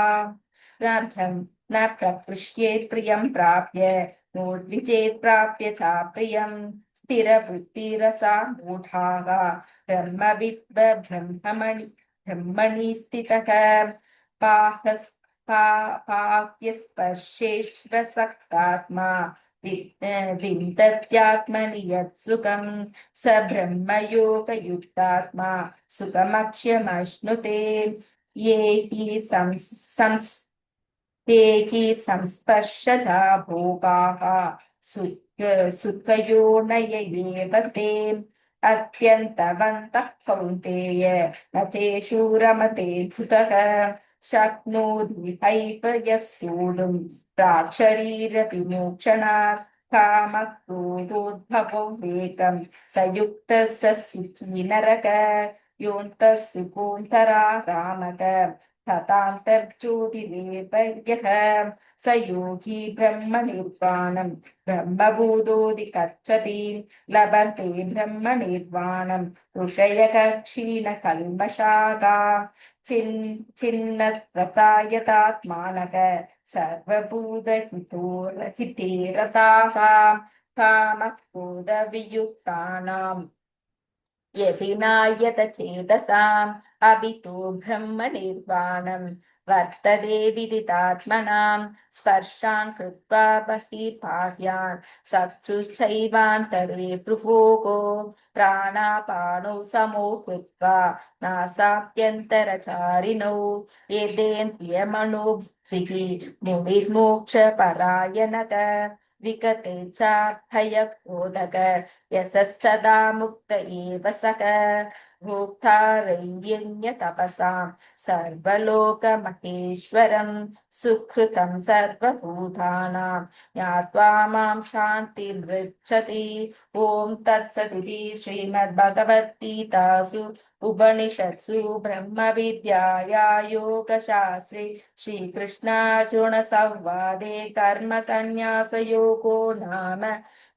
न प्रकृष्येत् प्रियं प्राप्य नोद्विजेत् प्राप्य चाप्रियं स्थिरबुद्धिरसा मूढाः ब्रह्मणि स्थितः पाह्यस्पर्शेष्वसक्तात्मा विन्दत्यात्मनि यत्सुखं स ब्रह्मयोगयुक्तात्मा सुखमक्ष्यमश्नुते ये हि संस्पर्शजा भोगाः सुखयोनय एव ते अत्यन्तवन्तः कौन्तेय न तेषु रमते भूतः शक्नोति हैव यः सोढुं प्राक्शरीरविमोक्षणात् कामक्रोधोद्भवो वेगं स युक्तः स सुखी नरकः योऽन्तः सुखोऽन्तरारामः तथान्तर्ज्योतिरेव यः स योगी ब्रह्मनिर्वाणं ब्रह्मभूतोऽधिगच्छति लभन्ते ब्रह्मनिर्वाणं ऋषयः क्षीणकल्मषाः छिन्नव्रतायतात्मानः सर्वभूतहिते रताः कामक्रोधवियुक्तानां यदि नायत चेतसाम् अभितो ब्रह्मनिर्वाणं वर्तते विदितात्मनां स्पर्शान् कृत्वा बहिर्बाह्यान् चक्षुश्चैवान्तरे भ्रुवोः प्राणापानौ समो कृत्वा नासाभ्यन्तरचारिणौ यदेन्द्रियमनोभिः मुनिर्मोक्षपरायणः विगते चाभयक्रोधक यशः सदा मुक्त एव सः भोक्तारैर्यज्ञतपसां सर्वलोकमहेश्वरं सुकृतं सर्वभूतानां ज्ञात्वा मां शान्तिमृच्छति ॐ तत्सदिति श्रीमद्भगवद्गीतासु उपनिषत्सु ब्रह्मविद्याया योगशास्त्रे श्रीकृष्णार्जुनसंवादे कर्मसन्न्यासयोगो नाम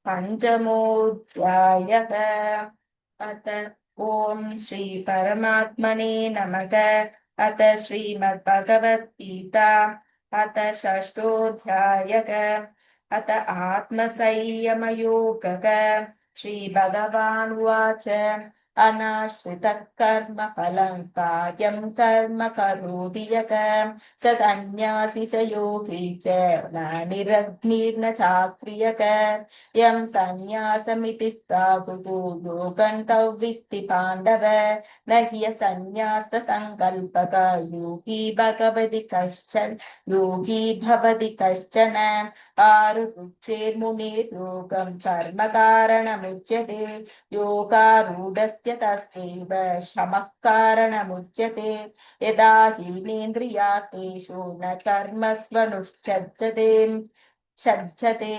पञ्चमोऽध्यायः अथ ॐ श्री परमात्मने नमः अथ श्रीमद्भगवद्गीता अथ षष्ठोऽध्यायः अथ आत्मसंयमयोगः श्रीभगवानुवाच अनाश्रितः कर्मफलं कार्यं कर्म करोति यः स सन्न्यासी स योगी च न निरग्निर्न चाक्रियः यं सन्न्यासमिति प्राहुतो योगन्तो वित्ति पाण्डव न ह्यसन्न्याससङ्कल्पक योगी भवति कश्चन आरुरुक्षेर्मुनेर्योगं कर्मकारणमुच्यते योगारूढस्य तस्यैव शमः कारणमुच्यते। यदा हीनेन्द्रियार्थेषु न कर्मस्वनुषज्जते सज्जते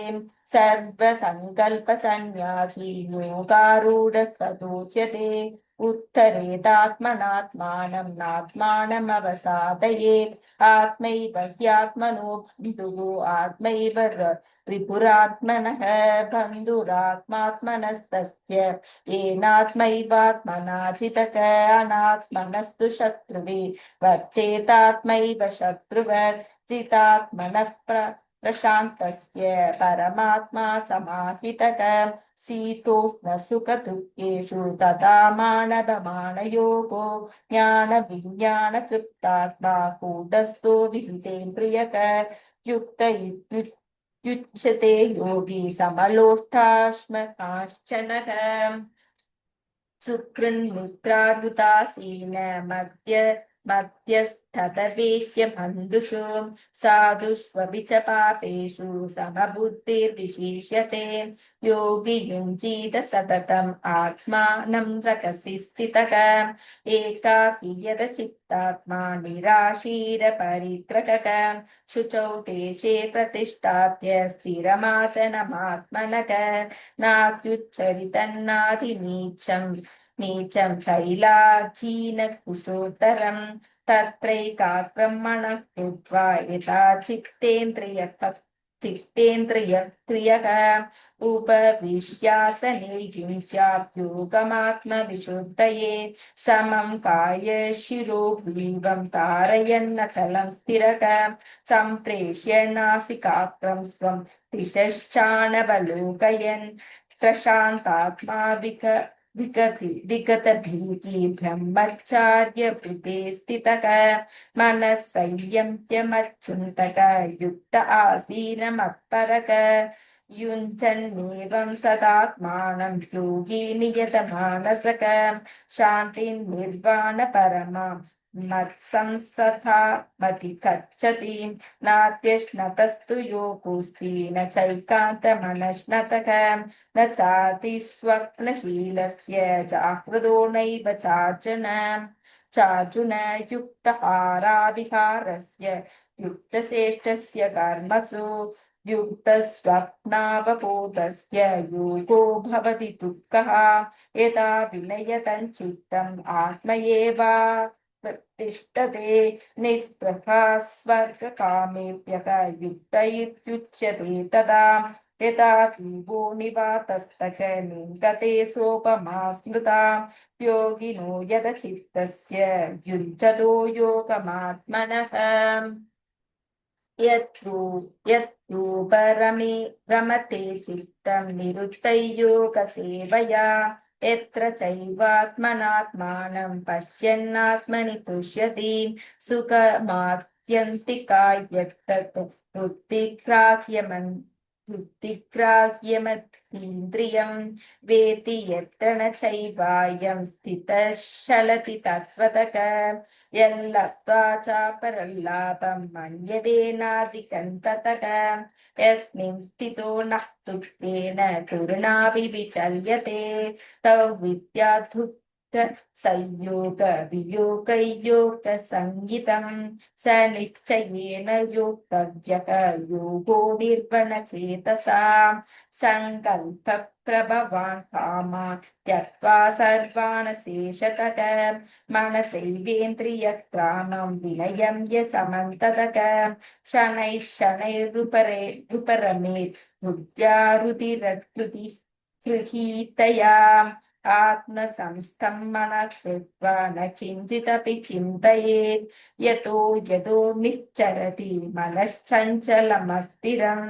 सर्वसङ्कल्पसन्न्यासी योगारूढस्तदोच्यते। उत्तरेतात्मनात्मानं नात्मानमवसादयेत्। आत्मैव ह्यात्मनो बन्धुः आत्मैव रिपुरात्मनः बन्धुरात्मात्मनस्तस्य येनात्मैवात्मना चितक अनात्मनस्तु शत्रुवे वर्तेतात्मैव शत्रुवत् चितात्मनः प्रशान्तस्य परमात्मा समाहितः शीतोष्णसुखदुःखेषु तथा मानवमानयोगो ज्ञानविज्ञानतृप्तात्मा कूटस्थो विजितेन्द्रियक युक्त युच्यते योगी समलोष्टाश्म काश्चनः सुकृन्मित्रार्वुतासीन मध्यस्थतवेश्य बन्धुषु साधुष्वपि च पापेषु समबुद्धिर्विशेष्यते। योगी युञ्जीत सततम् आत्मानं रकसि स्थितः एकाकी यदचित्तात्मा निराशीरपरित्रकः शुचौ देशे प्रतिष्ठाप्य स्थिरमासनमात्मनः नात्युच्चरितन्नादिनीचं नीचं शैलाजीनकुशोत्तरं तत्रैकाग्रं मनः कृत्वा यथा चित्तेन्द्रियक्रियः उपविश्यासने युञ्ज्यात् योगमात्मविशुद्धये समं काय शिरो ग्रीवं तारयन्नचलं स्थिरः सम्प्रेष्य नासिकाग्रं स्वं दिशश्चानवलोकयन् प्रशान्तात्मा विगतभीति ब्रह्मचार्यवृते स्थितः मनः संयम्य युक्त आसीन मत्परः युञ्जन्नेवं सदात्मानं योगी नियतमानसः शान्तिं निर्वाणपरमां मत्संस्थामधिगच्छति नात्यश्नतस्तु योगोऽस्ति न चैकान्तमनश्नतः न चातिस्वप्नशीलस्य जागृतो नैव चार्जुन युक्तहाराविहारस्य युक्तचेष्टस्य कर्मसु युक्तस्वप्नावबोधस्य योगो भवति दुःखः यदा विनयतं चित्तम् आत्मैवावतिष्ठते निःस्पृहा स्वर्गकामेभ्यः युक्त इत्युच्यते तदा यदा जीवो निवातस्तक निन्दते सोपमा स्मृता योगिनो यदचित्तस्य युञ्जतो योगमात्मनः यत्रो रमते चित्तं निरुद्धयोगसेवया यत्र चैवात्मनात्मानं पश्यन्नात्मनि तुष्यति सुखमात्यन्तिका यत्तत् बुद्धिग्राह्यमतीन्द्रियं वेति यत्र न चैवायं स्थितः चलति तत्त्वतः यल्लब्ध्वा चापरल्लाभं मन्यतेनाधिकं ततः यस्मिन् स्थितो नः दुःखेन कुरुणापि विचल्यते तौ विद्याधुक् संयोग वियोगयोगसंहितं स निश्चयेन योक्तव्यः योगो निर्वणचेतसा संकल्प प्रभवान् कामान् त्यक्त्वा सर्वान् शेषतः मनसैवेन्द्रियग्रामं विनयं समन्ततः शनैः शनैरुपरमेत् बुद्ध्या रुधिरगृहीतया आत्मसंस्थं मनः कृत्वा न किञ्चिदपि चिन्तयेत् यतो निश्चरति मनश्चञ्चलमस्थिरं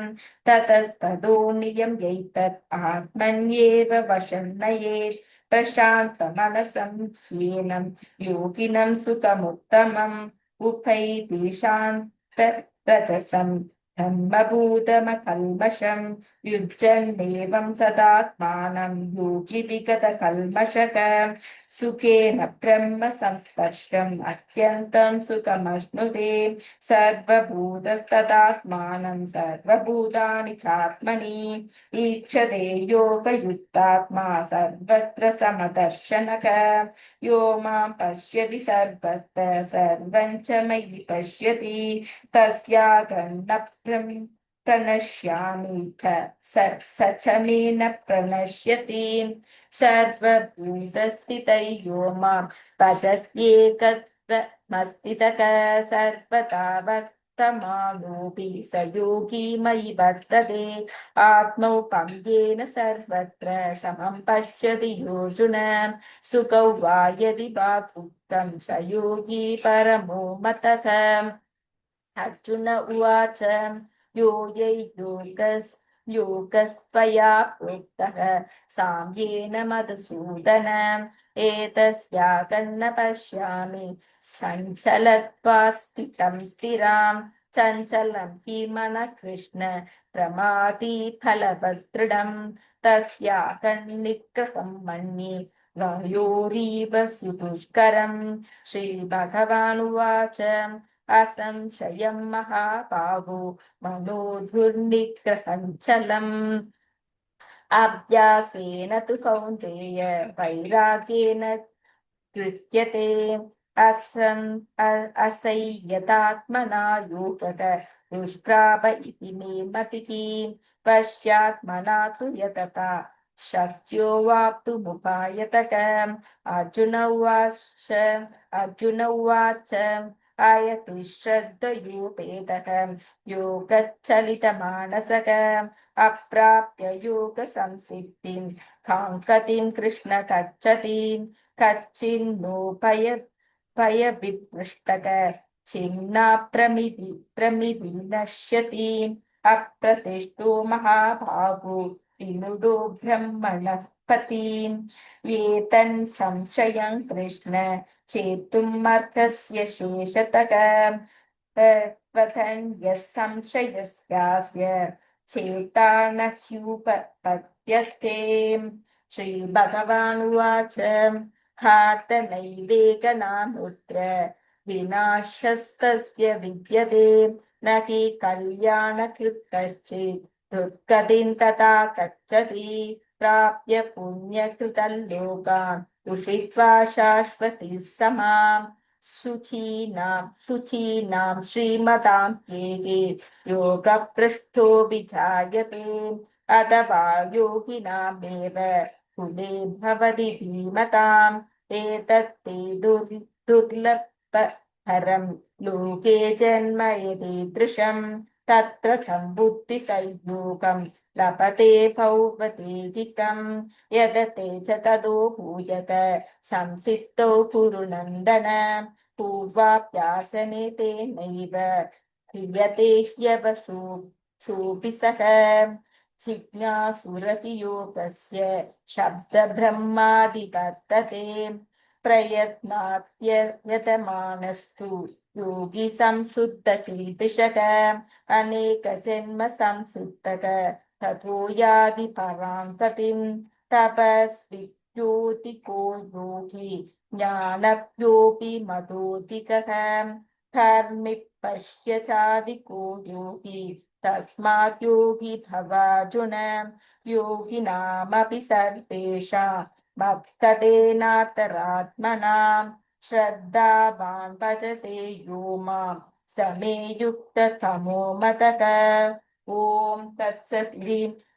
ततस्ततो नियम्यैतत् आत्मन्येव वशं नयेत् प्रशान्तमनसं ह्येनं योगिनं सुखमुत्तमम् उपैति शान्तरजसं धर्मभूतमकल्मषं युज्यन्नेवं सदात्मानं योगी विगतकल्मषः सुखेन ब्रह्म संस्पर्शम् अत्यन्तं सुखमश्नुते सर्वभूतस्तदात्मानं सर्वभूतानि चात्मनि ईक्षते योगयुक्तात्मा सर्वत्र समदर्शनः यो मां पश्यति सर्वत्र सर्वं च मयि पश्यति तस्यागन्न प्रणश्यामि च स च मे न प्रणश्यति सर्वभूतस्थितै यो मां भजत्येकत्वमस्थितः सर्वथा वर्तमानोऽपि स योगी मयि वर्तते आत्मौपम्येन सर्वत्र समं पश्यति योऽर्जुन सुखौ वा यदि वा दुःखं स योगी परमो मतः अर्जुन उवाच यो योगस्त्वया प्रोक्तः साम्येन मधुसूदन एतस्याकन्न पश्यामि चञ्चलत्वात् स्थितं स्थिरां चञ्चलं हि मनः कृष्ण प्रमादी फलवदृढं तस्याकन्निग्रहं मन्ये वायोरीव सुदुष्करं श्रीभगवानुवाच असंशयं महाबाहो मनो दुर्निग्रहञ्चलम् अभ्यासेन तु कौन्तेय वैराग्येन गृह्यते असंयतात्मना योगः दुष्प्राप इति मे मतिः पश्यात्मना तु यतता शक्यो वाप्तुमुपायतः अर्जुन उवाच आयतु श्रद्धयोपेतः योगच्चलितमानसः अप्राप्य योगसंसिद्धिं काङ्क्षतिं कृष्ण कच्चिन्नोपयविपृष्टक छिन्ना प्रमिविनश्यति अप्रतिष्ठो महाभागो विनुडो ब्रह्मणः पतिम् एतन् संशयं कृष्ण चेतुमर्हस्य शेषतः तत्त्वतन्यः संशयस्यास्य चेता न ह्युपपद्यते श्रीभगवानुवाच हार्दनैवेकनामुत्र विनाशस्तस्य विद्यते न हि कल्याणकृत् कश्चित् दुर्गतिं तथा गच्छति प्राप्य पुण्यकृतं लोकान् उषित्वा शाश्वती समाम् शुचीनां श्रीमतां येगे योगपृष्ठो विजायते अथवा योगिनामेव कुले भवति धीमताम् एतत्ते दुर्लभतरं लोके जन्म यदीदृशं तत्र तं बुद्धिसंयोगं लभते भौवदेहिकं यदते च ततो भूयत संसिद्धौ कुरु नन्दन पूर्वाभ्यासने तेनैव क्रियते ह्यवशोऽपि सः जिज्ञासुरपि योगस्य शब्दब्रह्मादिवर्तते प्रयत्नात्ययतमानस्तु योगी संशुद्धकिल्बिषः अनेकजन्म संसिद्धः ततो याति परां गतिं तपस्विद्योतिको योगी ज्ञानव्योऽपि मदोऽधिकः कर्मि पश्य चादिको योगी तस्मात् योगी भवार्जुन योगिनामपि सर्वेषां मत्कतेनातरात्मनां श्रद्धावान् भजते यो मां स मे युक्ततमो मतः ॐ तत्सत्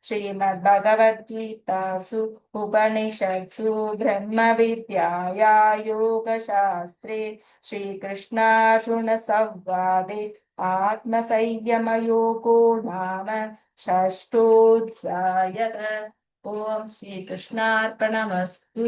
श्रीमद्भगवद्गीतासु उपनिषत्सु ब्रह्मविद्याया योगशास्त्रे श्रीकृष्णार्जुनसंवादे आत्मसंयमयोगो नाम षष्ठोऽध्यायः। ॐ श्रीकृष्णार्पणमस्तु।